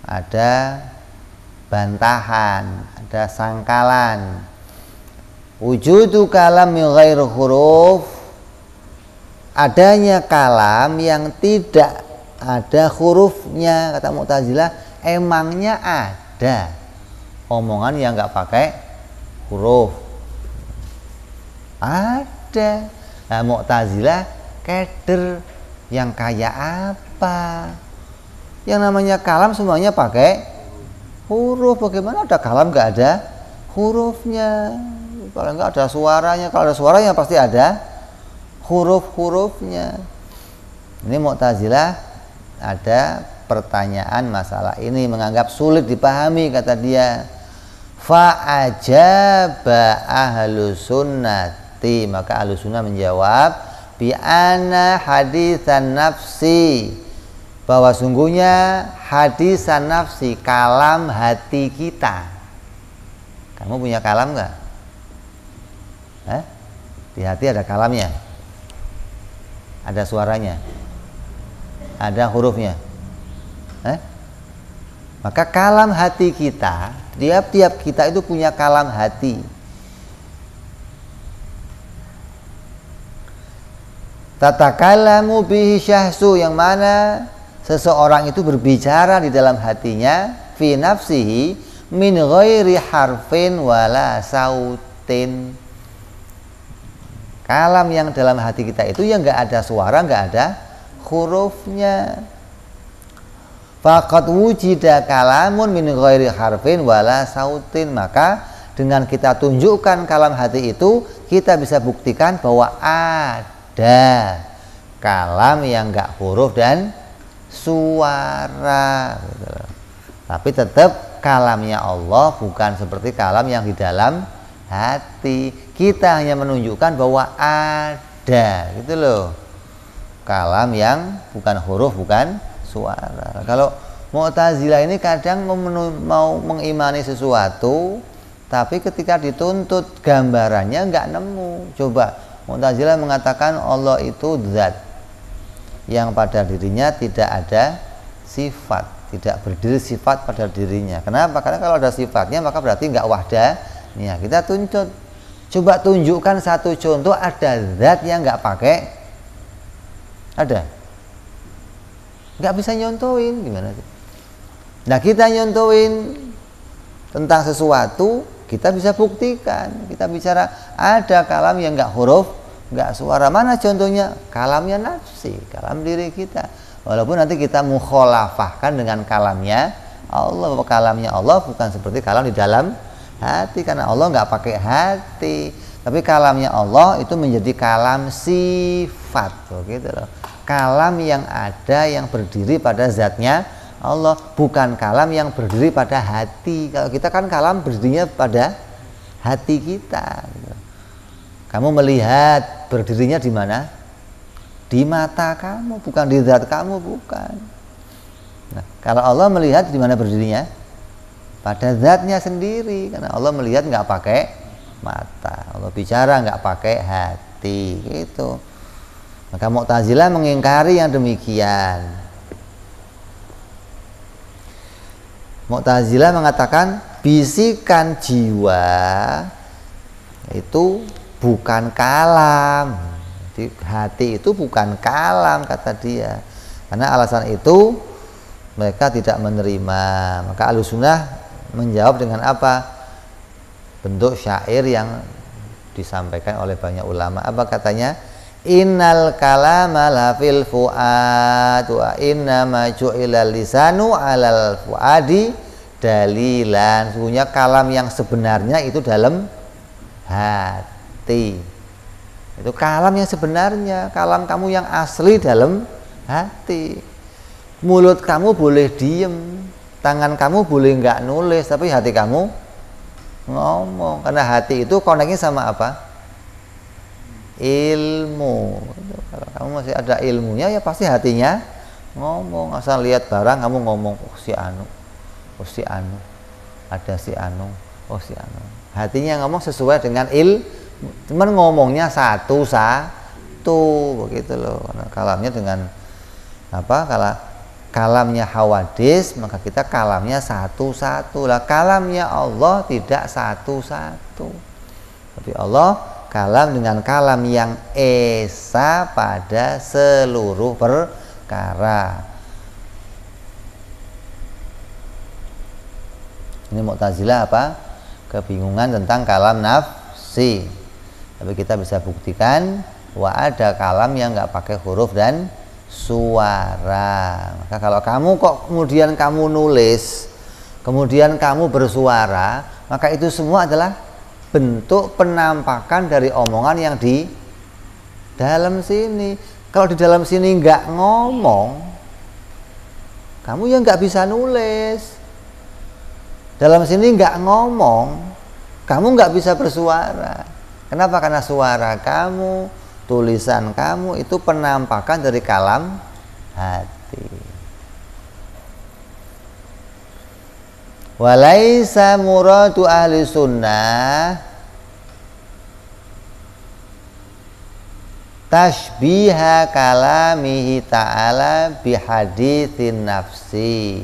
ada bantahan, ada sangkalan. Wujudu kalam min ghairi huruf, adanya kalam yang tidak ada hurufnya. Kata Mu'tazilah, emangnya ada omongan yang nggak pakai huruf? Ada. Nah, Mu'tazilah keder yang kayak apa? Yang namanya kalam semuanya pakai huruf. Bagaimana ada kalam nggak ada hurufnya? Kalau nggak ada suaranya. Kalau ada suaranya pasti ada huruf-hurufnya. Ini Mu'tazilah ada pertanyaan masalah ini, menganggap sulit dipahami, kata dia. Fa'ajaba ahlus sunnati, maka ahlus sunnah menjawab, bi anna hadisan nafsi, bahwa sungguhnya hadisan nafsi, kalam hati kita. Kamu punya kalam nggak? Di hati ada kalamnya, ada suaranya, ada hurufnya. Maka kalam hati kita, tiap-tiap kita itu punya kalam hati. Tatakallamu bihi syahsu, yang mana seseorang itu berbicara di dalam hatinya, fi nafsihi min ghairi harfin wala sautin. Kalam yang dalam hati kita itu yang enggak ada suara, enggak ada hurufnya. Faqad wujida kalamun min ghairi harfin wala sautin, maka dengan kita tunjukkan kalam hati itu, kita bisa buktikan bahwa ada kalam yang enggak huruf dan suara. Tapi tetap kalamnya Allah bukan seperti kalam yang di dalam hati. Kita hanya menunjukkan bahwa ada, gitu loh, kalam yang bukan huruf, bukan suara. Kalau Mu'tazilah ini kadang mau mengimani sesuatu, tapi ketika dituntut gambarannya nggak nemu. Coba, Mu'tazilah mengatakan Allah itu zat yang pada dirinya tidak ada sifat, tidak berdiri sifat pada dirinya. Kenapa? Karena kalau ada sifatnya maka berarti nggak wahdah. Nih, kita tuntut, coba tunjukkan satu contoh ada zat yang nggak pakai, ada? Nggak bisa nyontoin, gimana sih? Nah, kita nyontoin tentang sesuatu, kita bisa buktikan. Kita bicara ada kalam yang nggak huruf, nggak suara. Mana contohnya? Kalamnya nafsi, kalam diri kita. Walaupun nanti kita mukhalafahkan dengan kalamnya Allah, bahwa kalamnya Allah bukan seperti kalam di dalam hati, karena Allah nggak pakai hati. Tapi kalamnya Allah itu menjadi kalam sifat, begitu loh. kalam yang ada yang berdiri pada zatnya Allah, bukan kalam yang berdiri pada hati. Kalau kita kan kalam berdirinya pada hati kita. Kamu melihat berdirinya di mana? Di mata kamu, bukan di zat kamu, bukan. Nah, kalau Allah melihat di mana berdirinya? Pada zatnya sendiri, karena Allah melihat nggak pakai mata, Allah bicara nggak pakai hati, gitu. Maka Mu'tazilah mengingkari yang demikian. Mu'tazilah mengatakan bisikan jiwa itu bukan kalam. Jadi hati itu bukan kalam, kata dia. Karena alasan itu mereka tidak menerima. Maka Ahlussunnah menjawab dengan apa? Bentuk syair yang disampaikan oleh banyak ulama. Apa katanya? Innal kalama la fil fuad wa inna ma ju'ilal lisanu 'alal fuadi dalilan. Sesungguhnya kalam yang sebenarnya itu dalam hati. Itu kalam yang sebenarnya, kalam kamu yang asli dalam hati. Mulut kamu boleh diem, tangan kamu boleh nggak nulis, tapi hati kamu ngomong. Karena hati itu koneknya sama apa? Ilmu. Kalau kamu masih ada ilmunya, ya pasti hatinya ngomong. Asal lihat barang kamu ngomong, oh si anu, oh si anu, ada si anu, oh si anu. Hatinya ngomong sesuai dengan cuman ngomongnya satu begitu loh. Karena kalamnya dengan apa? Kalau kalamnya hawadis, maka kita kalamnya satu-satu lah. Kalamnya Allah tidak satu-satu, tapi Allah kalam dengan kalam yang esa pada seluruh perkara. Ini Mu'tazilah apa? Kebingungan tentang kalam nafsi. Tapi kita bisa buktikan bahwa ada kalam yang nggak pakai huruf dan suara. Maka kalau kamu kok kemudian kamu nulis, kemudian kamu bersuara, maka itu semua adalah bentuk penampakan dari omongan yang di dalam sini. Kalau di dalam sini nggak ngomong, kamu ya nggak bisa nulis. Dalam sini nggak ngomong, kamu nggak bisa bersuara. Kenapa? Karena suara kamu, tulisan kamu itu penampakan dari kalam hati. Walaisa muradu ahli sunnah tashbiha kalamihi ta'ala bihadithin nafsi.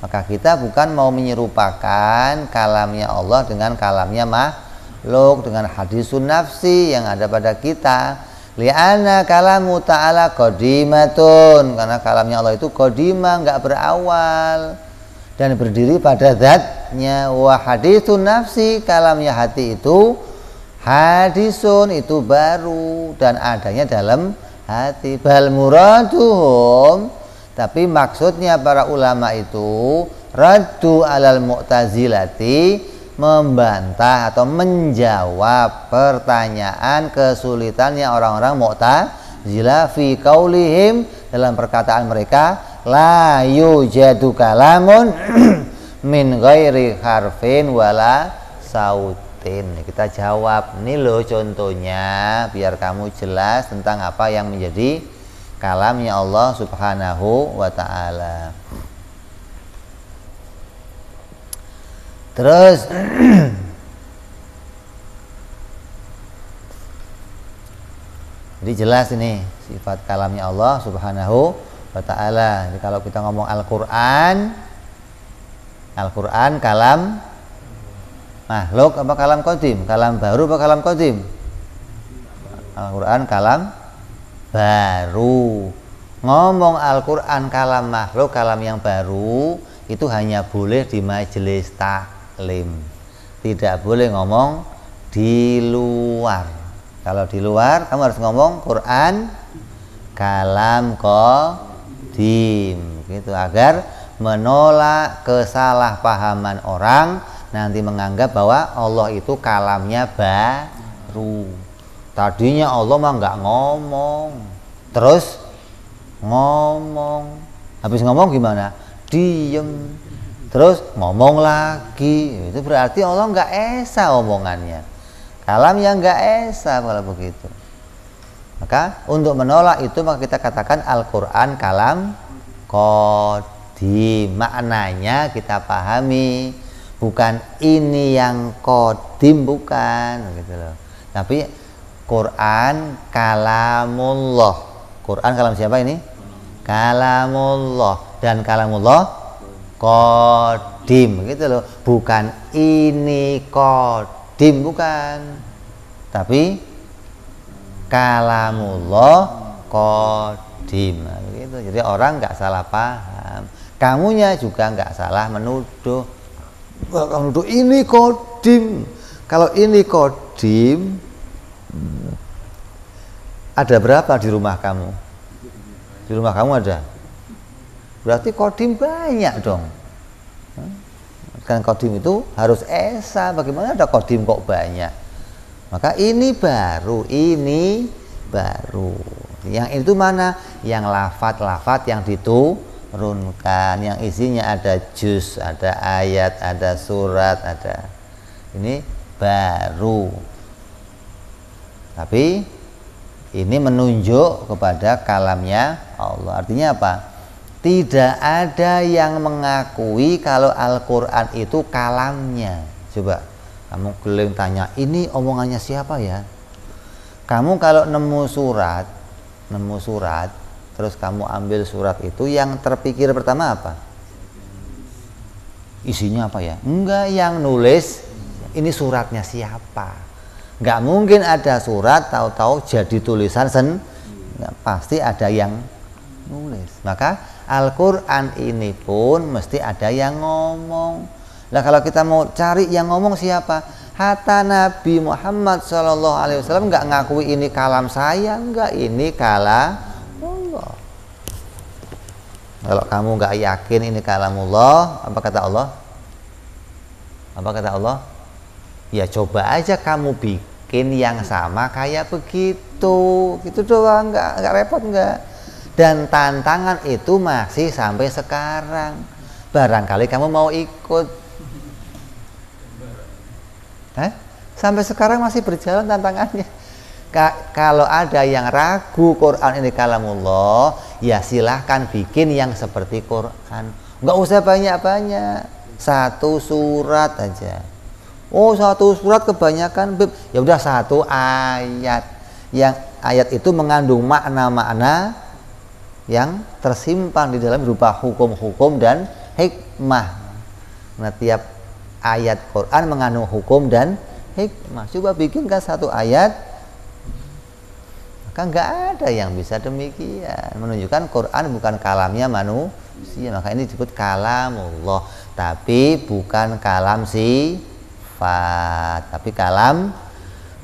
Maka kita bukan mau menyerupakan kalamnya Allah dengan kalamnya makhluk, dengan hadisun nafsi yang ada pada kita. Li'anna kalamu ta'ala qadimatun, karena kalamnya Allah itu qadimah, enggak berawal dan berdiri pada zatnya. Wa haditsun nafsi, kalamnya hati itu hadisun, itu baru dan adanya dalam hati. Bal muraduhum, tapi maksudnya para ulama itu raddu alal mu'tazilati, membantah atau menjawab pertanyaan kesulitannya orang-orang Mu'tazilah fi qaulihim, dalam perkataan mereka la yujadu kalamun min ghairi harfin wala sautin. Kita jawab, ini loh contohnya biar kamu jelas tentang apa yang menjadi kalamnya Allah Subhanahu wa ta'ala. Terus jadi jelas ini sifat kalamnya Allah Subhanahu wa ta'ala. Jadi kalau kita ngomong Al-Quran kalam makhluk apa kalam qadim? Kalam baru apa kalam qadim? Al-Quran kalam baru. Ngomong Al-Quran kalam makhluk, kalam yang baru, itu hanya boleh di majelis taklim, tidak boleh ngomong di luar. Kalau di luar kamu harus ngomong Quran kalam qadim, gitu, agar menolak kesalahpahaman orang nanti menganggap bahwa Allah itu kalamnya baru. Tadinya Allah mah nggak ngomong, terus ngomong. Habis ngomong gimana? Diem. Terus ngomong lagi. Itu berarti Allah nggak esa omongannya. Kalam yang nggak esa kalau begitu. Maka untuk menolak itu maka kita katakan Al-Quran kalam qadim. Maknanya kita pahami, bukan ini yang qadim, bukan gitu loh. Tapi Quran kalamullah. Quran kalam siapa ini? Kalamullah. Dan kalamullah qadim gitu loh. Bukan ini qadim, bukan. Tapi kalamullah qadim gitu. Jadi orang nggak salah paham. Kamunya juga nggak salah menuduh. Wah, kamu nuduh ini qadim. Kalau ini qadim, ada berapa di rumah kamu? Di rumah kamu ada? Berarti qadim banyak dong. Kan qadim itu harus esa. Bagaimana ada qadim kok banyak? Maka ini baru. Yang itu mana? Yang lafat-lafat yang diturunkan, yang isinya ada juz, ada ayat, ada surat, ada. Ini baru. Tapi ini menunjuk kepada kalamnya Allah. Artinya apa? Tidak ada yang mengakui kalau Al-Quran itu kalamnya. Coba kamu keliling tanya, ini omongannya siapa ya? Kamu kalau nemu surat, terus kamu ambil surat itu, yang terpikir pertama apa? Isinya apa ya? Enggak, yang nulis ini suratnya siapa? Enggak mungkin ada surat tahu-tahu jadi tulisan pasti ada yang nulis. Maka Al-Quran ini pun mesti ada yang ngomong. Nah kalau kita mau cari yang ngomong siapa? Hatta Nabi Muhammad SAW nggak ngakui ini kalam saya, enggak, ini kalam Allah. Kalau kamu nggak yakin ini kalamullah, apa kata Allah? Apa kata Allah? Ya coba aja kamu bikin yang sama kayak begitu, gitu doang, nggak repot nggak. Dan tantangan itu masih sampai sekarang. Barangkali kamu mau ikut. Sampai sekarang masih berjalan tantangannya. Kalau ada yang ragu Quran ini kalamullah, ya silahkan bikin yang seperti Quran. Nggak usah banyak-banyak, satu surat aja. Oh, satu surat kebanyakan, ya udah satu ayat. Yang ayat itu mengandung makna-makna yang tersimpan di dalam berupa hukum-hukum dan hikmah. Nah, tiap ayat Quran mengandung hukum dan hikmah. Coba bikinkan satu ayat, maka nggak ada yang bisa demikian. Menunjukkan Quran bukan kalamnya manusia. Maka ini disebut kalamullah. Tapi bukan kalam sifat, tapi kalam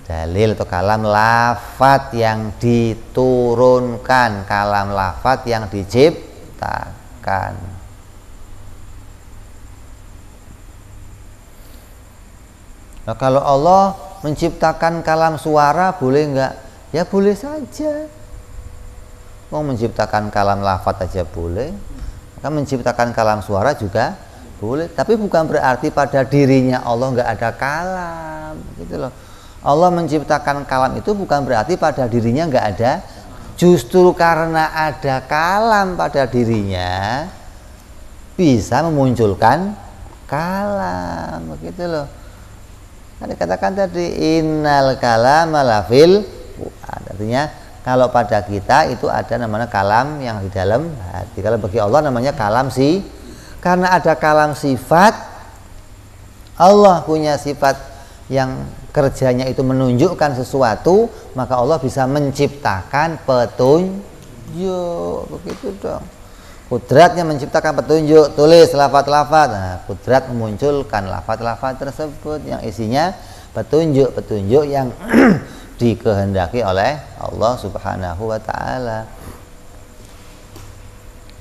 dalil atau kalam lafat yang diturunkan, kalam lafat yang diciptakan. Nah, kalau Allah menciptakan kalam suara boleh enggak? Ya boleh saja. Mau menciptakan kalam lafaz aja boleh. Maka menciptakan kalam suara juga boleh. Tapi bukan berarti pada dirinya Allah enggak ada kalam, gitu loh. Allah menciptakan kalam itu bukan berarti pada dirinya enggak ada. Justru karena ada kalam pada dirinya bisa memunculkan kalam, begitu loh. Dikatakan tadi innal kalama lafil fuad. Artinya kalau pada kita itu ada namanya kalam yang di dalam hati. Kalau bagi Allah namanya kalam karena ada kalam sifat. Allah punya sifat yang kerjanya itu menunjukkan sesuatu, maka Allah bisa menciptakan petunjuk, begitu dong. Kudratnya menciptakan petunjuk, tulis lafaz-lafaz. Nah, kudrat memunculkan lafaz-lafaz tersebut yang isinya petunjuk-petunjuk yang dikehendaki oleh Allah Subhanahu wa taala.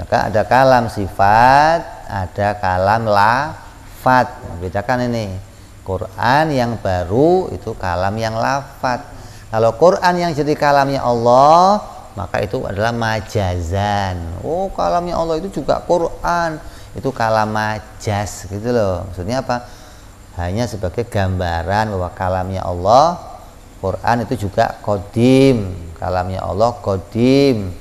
Maka ada kalam sifat, ada kalam lafaz. Bedakan ini. Quran yang baru itu kalam yang lafaz. Kalau Quran yang jadi kalamnya Allah, maka itu adalah majazan. Oh, kalamnya Allah itu juga Quran, itu kalam majaz gitu loh. Maksudnya apa? Hanya sebagai gambaran bahwa kalamnya Allah, Quran itu juga qadim, kalamnya Allah qadim.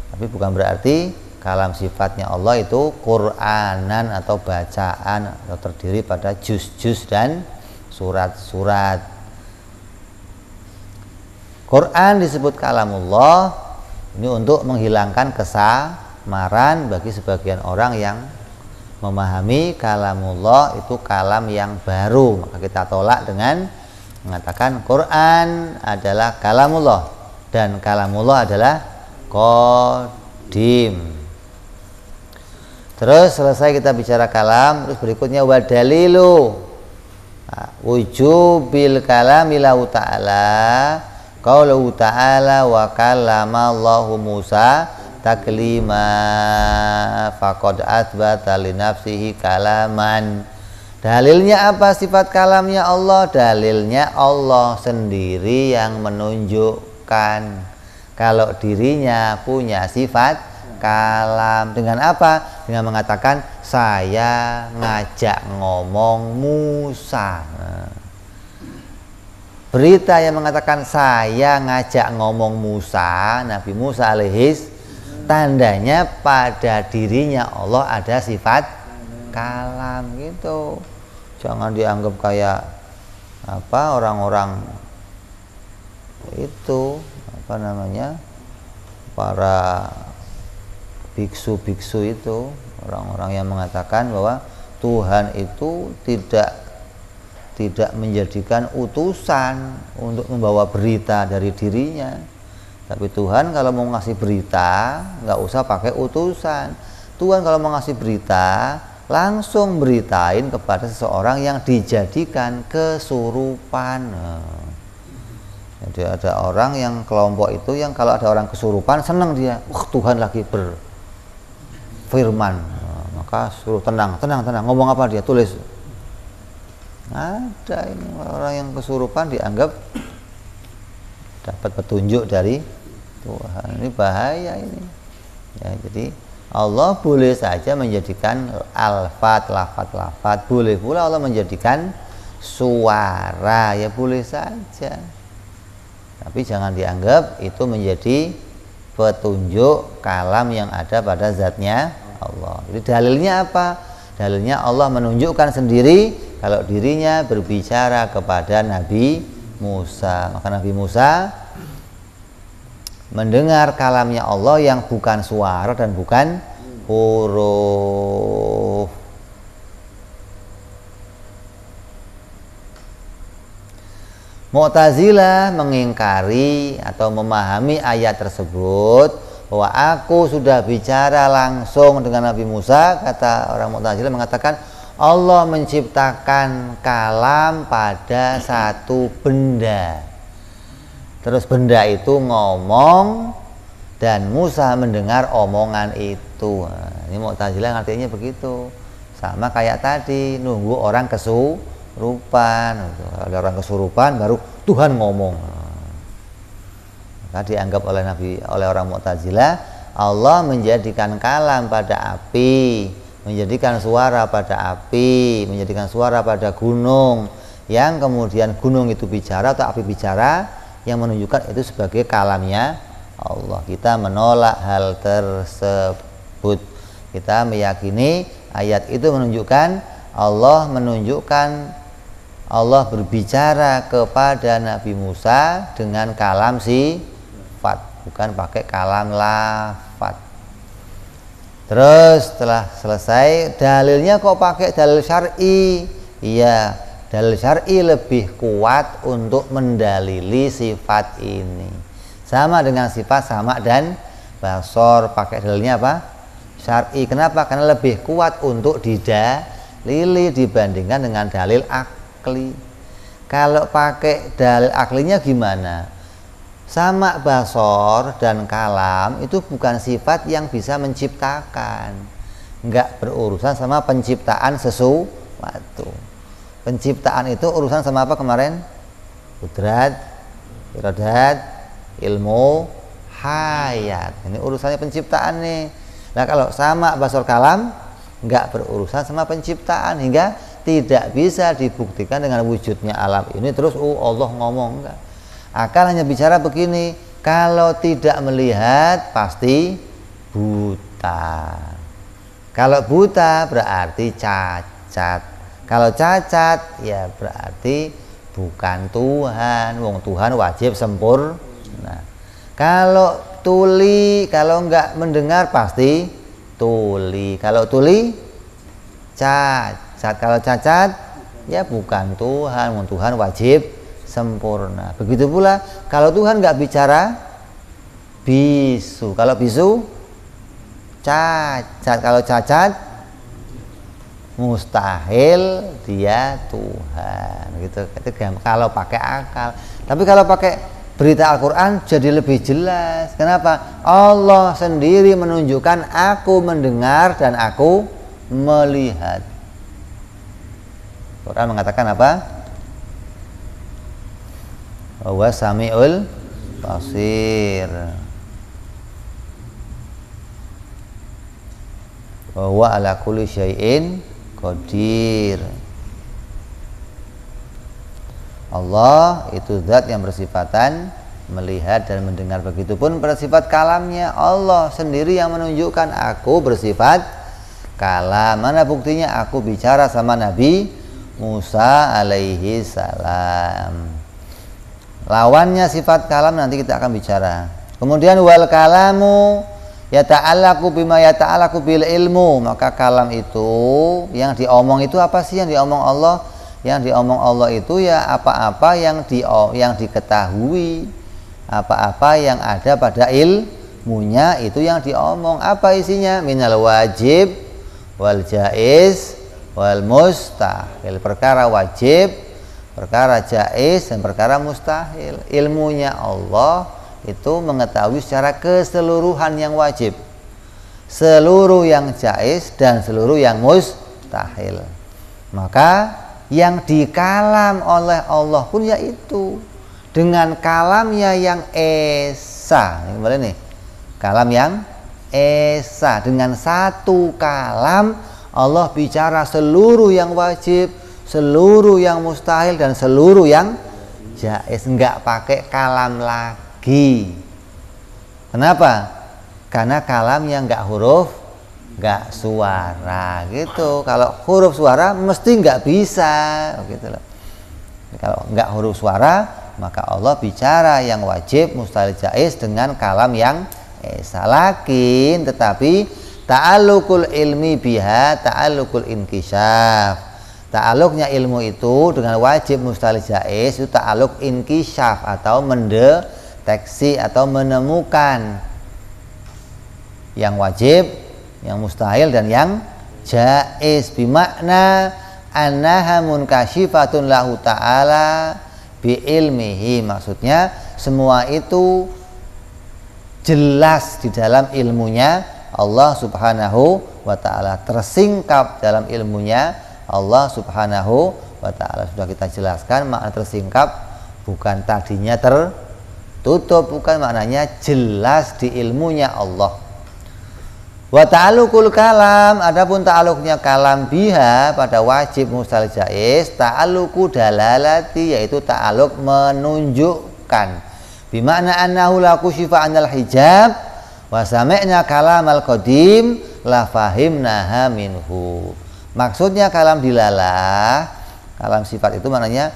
Tapi bukan berarti kalam sifatnya Allah itu Quranan atau bacaan atau terdiri pada juz-juz dan surat-surat. Quran disebut kalamullah ini untuk menghilangkan kesamaran bagi sebagian orang yang memahami kalamullah itu kalam yang baru. Maka kita tolak dengan mengatakan Quran adalah kalamullah dan kalamullah adalah qadim. Terus selesai kita bicara kalam, terus berikutnya wadalilu wujubil kalami lahu ta'ala qauluhu ta'ala wa kallama Allahu Musa taklima faqad athbata li nafsihi kalaman. Dalilnya apa sifat kalamnya Allah? Dalilnya Allah sendiri yang menunjukkan kalau dirinya punya sifat kalam. Dengan apa? Dengan mengatakan saya ngajak ngomong Musa. Berita yang mengatakan saya ngajak ngomong Musa, Nabi Musa alaihis, tandanya pada dirinya Allah ada sifat kalam gitu. Jangan dianggap kayak apa orang-orang itu apa namanya para biksu-biksu itu, orang-orang yang mengatakan bahwa Tuhan itu tidak menjadikan utusan untuk membawa berita dari dirinya. Tapi Tuhan kalau mau ngasih berita nggak usah pakai utusan. Tuhan kalau mau ngasih berita langsung beritain kepada seseorang yang dijadikan kesurupan. Jadi ada orang yang kelompok itu yang kalau ada orang kesurupan senang dia, Tuhan lagi berfirman, maka suruh tenang, ngomong apa dia tulis. Ada ini orang yang kesurupan dianggap dapat petunjuk dari Tuhan. Ini bahaya ini. Ya, jadi Allah boleh saja menjadikan lafaz, boleh pula Allah menjadikan suara, ya boleh saja. Tapi jangan dianggap itu menjadi petunjuk kalam yang ada pada zatnya Allah. Jadi dalilnya apa? Dalilnya Allah menunjukkan sendiri kalau dirinya berbicara kepada Nabi Musa. Maka Nabi Musa mendengar kalamnya Allah yang bukan suara dan bukan huruf. Mu'tazilah mengingkari atau memahami ayat tersebut bahwa aku sudah bicara langsung dengan Nabi Musa. Kata orang Mu'tazilah mengatakan Allah menciptakan kalam pada satu benda. Terus benda itu ngomong dan Musa mendengar omongan itu. Nah, ini Mu'tazilah artinya begitu. Sama kayak tadi nunggu orang kesurupan. Ada orang kesurupan baru Tuhan ngomong. Maka dianggap oleh orang Mu'tazilah Allah menjadikan kalam pada api, menjadikan suara pada api, menjadikan suara pada gunung, yang kemudian gunung itu bicara atau api bicara, yang menunjukkan itu sebagai kalamnya Allah. Kita menolak hal tersebut. Kita meyakini ayat itu menunjukkan Allah berbicara kepada Nabi Musa dengan kalam sifat, bukan pakai kalam lafat. Terus setelah selesai, dalilnya kok pakai dalil syar'i? Iya, dalil syar'i lebih kuat untuk mendalili sifat ini. Sama dengan sifat sama dan basor, pakai dalilnya apa? Syar'i. Kenapa? Karena lebih kuat untuk didalili dibandingkan dengan dalil akli. Kalau pakai dalil aklinya gimana? Sama basor dan kalam itu bukan sifat yang bisa menciptakan, nggak berurusan sama penciptaan sesuatu. Penciptaan itu urusan sama apa kemarin? Qudrat, iradat, ilmu, hayat. Ini urusannya penciptaan nih. Nah kalau sama basal kalam nggak berurusan sama penciptaan, hingga tidak bisa dibuktikan dengan wujudnya alam ini terus Allah ngomong, enggak. Akal hanya bicara begini, kalau tidak melihat pasti buta. Kalau buta berarti cacat. Kalau cacat ya berarti bukan Tuhan. Wong Tuhan wajib sempurna. Kalau tuli, kalau enggak mendengar pasti tuli. Kalau tuli cacat. Kalau cacat ya bukan Tuhan. Wong Tuhan wajib sempurna. Begitu pula kalau Tuhan enggak bicara bisu. Kalau bisu cacat. Kalau cacat mustahil dia Tuhan gitu. Itu kalau pakai akal. Tapi kalau pakai berita Al-Quran jadi lebih jelas. Kenapa? Allah sendiri menunjukkan aku mendengar dan aku melihat. Quran mengatakan apa? Wa sami'ul basir. Wa ala kulli syai'in qadir. Allah itu zat yang bersifatan melihat dan mendengar. Begitupun bersifat kalamnya, Allah sendiri yang menunjukkan aku bersifat kalam. Mana buktinya? Aku bicara sama Nabi Musa alaihi salam. Lawannya sifat kalam nanti kita akan bicara. Kemudian wal kalamu yata'allaqu bima yata'allaqu bil ilmu. Maka kalam itu yang diomong itu apa sih yang diomong Allah? Yang diomong Allah itu ya apa-apa yang diketahui, apa-apa yang ada pada ilmunya itu yang diomong. Apa isinya? Minal wajib wal jaiz wal mustahil. Perkara wajib, perkara jaiz dan perkara mustahil. Ilmunya Allah itu mengetahui secara keseluruhan yang wajib, seluruh yang jaiz dan seluruh yang mustahil. Maka yang dikalam oleh Allah pun yaitu dengan kalamnya yang esa. Ini kembali nih, kalam yang esa. Dengan satu kalam Allah bicara seluruh yang wajib, seluruh yang mustahil dan seluruh yang jaiz. Enggak pakai kalam lagi. Kenapa? Karena kalamnya enggak huruf, nggak suara gitu. Kalau huruf suara mesti nggak bisa gitu loh. Kalau nggak huruf suara maka Allah bicara yang wajib, mustahil, jaiz dengan kalam yang esa. Lakin tetapi ta'alluqul ilmi biha ta'alluqul inkishaf. Ta'alluqnya ilmu itu dengan wajib, mustahil, jaiz itu ta'alluq inkishaf atau mendeteksi atau menemukan yang wajib, yang mustahil dan yang jaiz. Bimakna annaha munkashifatun lahu ta'ala bi ilmihi. Maksudnya semua itu jelas di dalam ilmunya Allah subhanahu wa ta'ala, tersingkap dalam ilmunya Allah subhanahu wa ta'ala. Sudah kita jelaskan makna tersingkap, bukan tadinya tertutup, bukan, maknanya jelas di ilmunya Allah. Wa ta'alluqul kalam, adapun ta'alluqnya kalam biha pada wajib, mustahil, jaiz, ta'alluqu dalalati, yaitu ta'alluq menunjukkan. Bimakna annahu la kushifa anil hijab wa sami'na kalamal qadim la fahimnaha minhu. Maksudnya kalam dilalah, kalam sifat itu maknanya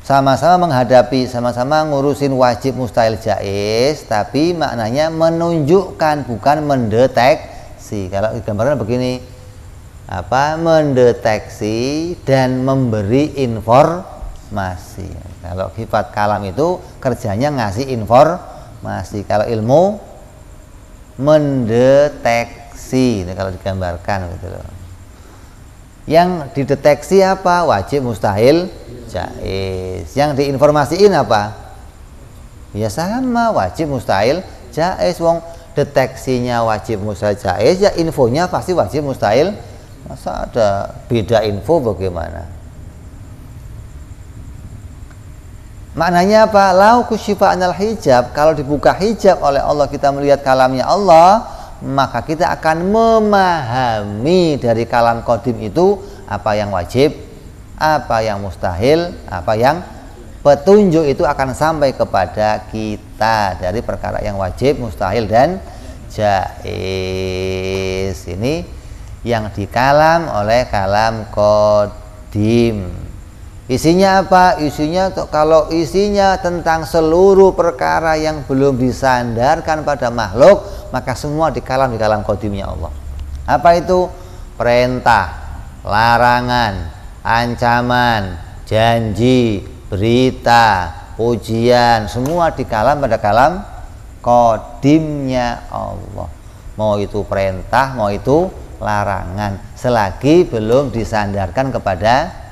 sama-sama menghadapi, sama-sama ngurusin wajib, mustahil, jaiz, tapi maknanya menunjukkan bukan mendeteksi. Kalau gambarnya begini, mendeteksi dan memberi informasi. Kalau sifat kalam itu kerjanya ngasih informasi. Kalau ilmu mendeteksi. Ini kalau digambarkan gitu loh. Yang dideteksi apa? Wajib, mustahil, jaiz. Yang diinformasiin apa? Ya sama, wajib, mustahil, jaiz. Wong deteksinya wajib, mustahil, jaiz, ya infonya pasti wajib, mustahil. Masa ada beda info bagaimana? Maknanya apa? Lau kusyifa anal hijab, kalau dibuka hijab oleh Allah kita melihat kalamnya Allah, maka kita akan memahami dari kalam qadim itu apa yang wajib, apa yang mustahil, apa yang petunjuk itu akan sampai kepada kita dari perkara yang wajib, mustahil dan jaiz. Ini yang dikalam oleh kalam qadim. Isinya apa? Isinya kalau isinya tentang seluruh perkara yang belum disandarkan pada makhluk, maka semua di kalam qadimnya Allah. Apa itu? Perintah, larangan, ancaman, janji, berita, pujian, semua di kalam pada kalam qadimnya Allah. Mau itu perintah, mau itu larangan, selagi belum disandarkan kepada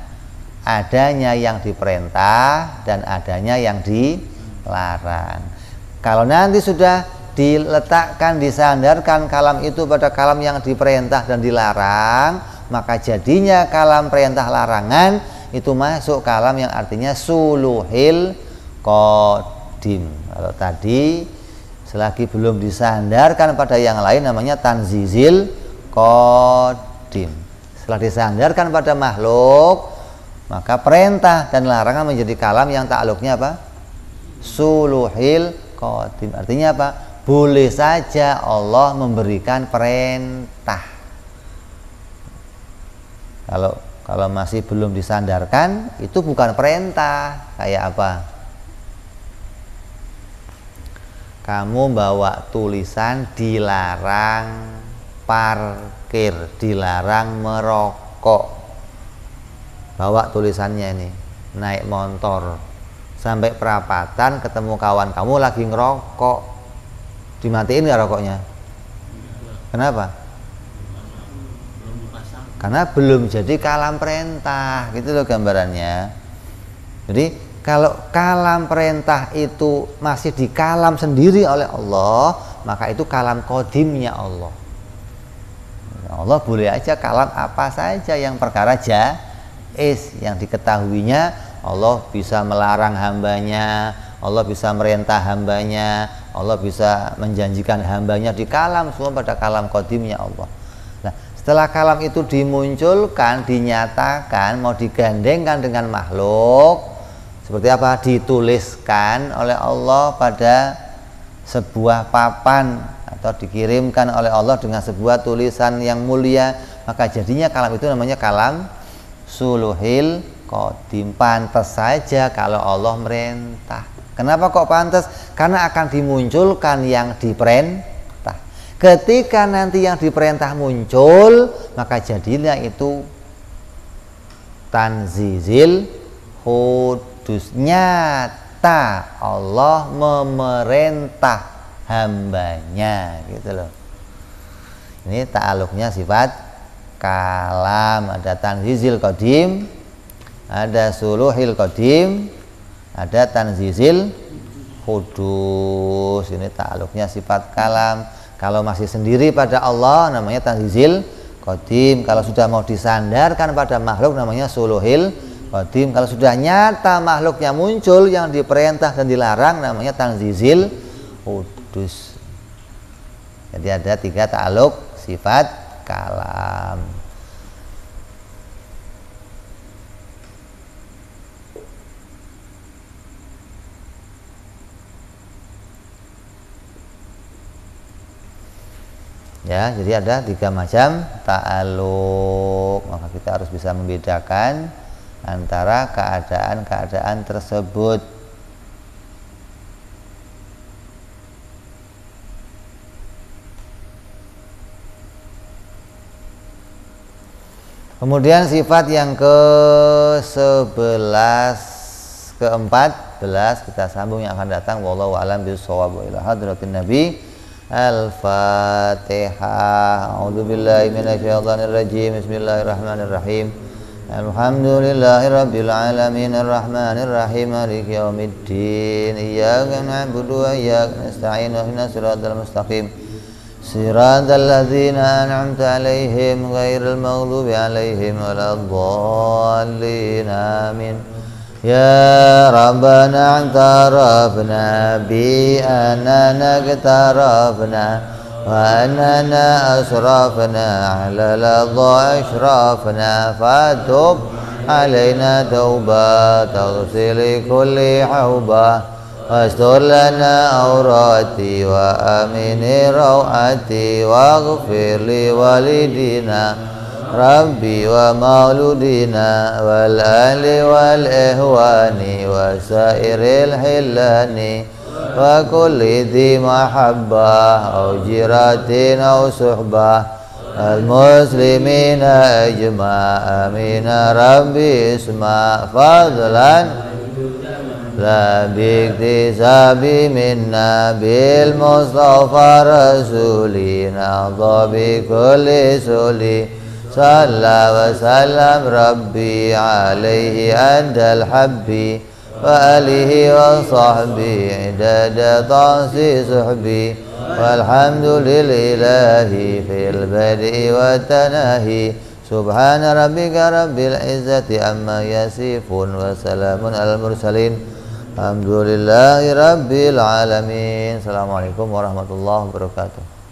adanya yang diperintah dan adanya yang dilarang. Kalau nanti sudah diletakkan, disandarkan kalam itu pada kalam yang diperintah dan dilarang, maka jadinya kalam perintah larangan itu masuk kalam yang artinya suluhil qadim. Kalau tadi selagi belum disandarkan pada yang lain namanya tanzizil qadim. Setelah disandarkan pada makhluk, maka perintah dan larangan menjadi kalam yang takluknya apa? Suluhil qadim. Artinya apa? Boleh saja Allah memberikan perintah. Kalau masih belum disandarkan, itu bukan perintah. Kayak apa? Kamu bawa tulisan dilarang parkir, dilarang merokok. Bawa tulisannya ini, naik motor sampai perapatan, ketemu kawan kamu lagi ngerokok, dimatiin nggak rokoknya? Kenapa? Karena belum jadi kalam perintah, gitu loh gambarannya. Jadi kalau kalam perintah itu masih di kalam sendiri oleh Allah, maka itu kalam qadimnya Allah. Allah boleh aja kalam apa saja yang perkara yang diketahuinya. Allah bisa melarang hambanya, Allah bisa merintah hambanya, Allah bisa menjanjikan hambanya di kalam, semua pada kalam qadimnya Allah. Nah, setelah kalam itu dimunculkan, dinyatakan, mau digandengkan dengan makhluk, seperti apa? Dituliskan oleh Allah pada sebuah papan atau dikirimkan oleh Allah dengan sebuah tulisan yang mulia, maka jadinya kalam itu namanya kalam suluhil qadim. Pantas saja kalau Allah merintah. Kenapa kok pantas? Karena akan dimunculkan yang diperintah. Ketika nanti yang diperintah muncul, maka jadinya itu tanzizil hudus, nyata Allah memerintah hambanya, gitu loh. Ini ta'aluknya sifat kalam. Ada tanzizil qadim, ada suluhil qadim, ada tanzizil hudus. Ini ta'aluknya sifat kalam. Kalau masih sendiri pada Allah namanya tanzizil qadim. Kalau sudah mau disandarkan pada makhluk namanya suluhil qadim. Kalau sudah nyata makhluknya muncul yang diperintah dan dilarang namanya tanzizil hudus. Jadi ada 3 ta'aluk sifat kalam. Ya, jadi ada 3 macam ta'aluk. Maka kita harus bisa membedakan antara keadaan-keadaan tersebut. Kemudian sifat yang ke-11, ke-14 kita sambung yang akan datang. Wallahu a'lam bishawab. Ila hadratin Nabi. Al-Fatihah. A'udzubillahi minasyaitonir rajim. Bismillahirrahmanirrahim. Alhamdulillahirabbil alamin arrahmanir rahim maliki yaumiddin. Iyyaka na'budu wa iyyaka nasta'in. Ihdinas siratal mustaqim. Siratal ladzina an'amta 'alaihim ghairil maghdubi 'alaihim waladdallin. Amin. Ya Rabbana i'tarafna bi annana i'tarafna wa annana asrafna ala ladha ashrafna fatub alaina tauba taghsil kulli hauba واستر لنا عوراتي وآمن روعتي واغفر لوالدينا ربي ومولودنا والأهل والإخوان وسائر الحلان وكل ذي محبة أو جيرة أو صحبة المسلمين أجمع آمين ربي اسمع فضلا لا باكتساب منا بالمصطفى رسولي نهضى بكل سولي صلى وسلم ربي عليه عند الحب وآله وصحبه عدد طاس صحبي والحمد لله في البدء والتناهي سبحان ربك رب العزة عما يصفون وسلام على المرسلين الحمد لله رب العالمين. Assalamualaikum warahmatullahi wabarakatuh.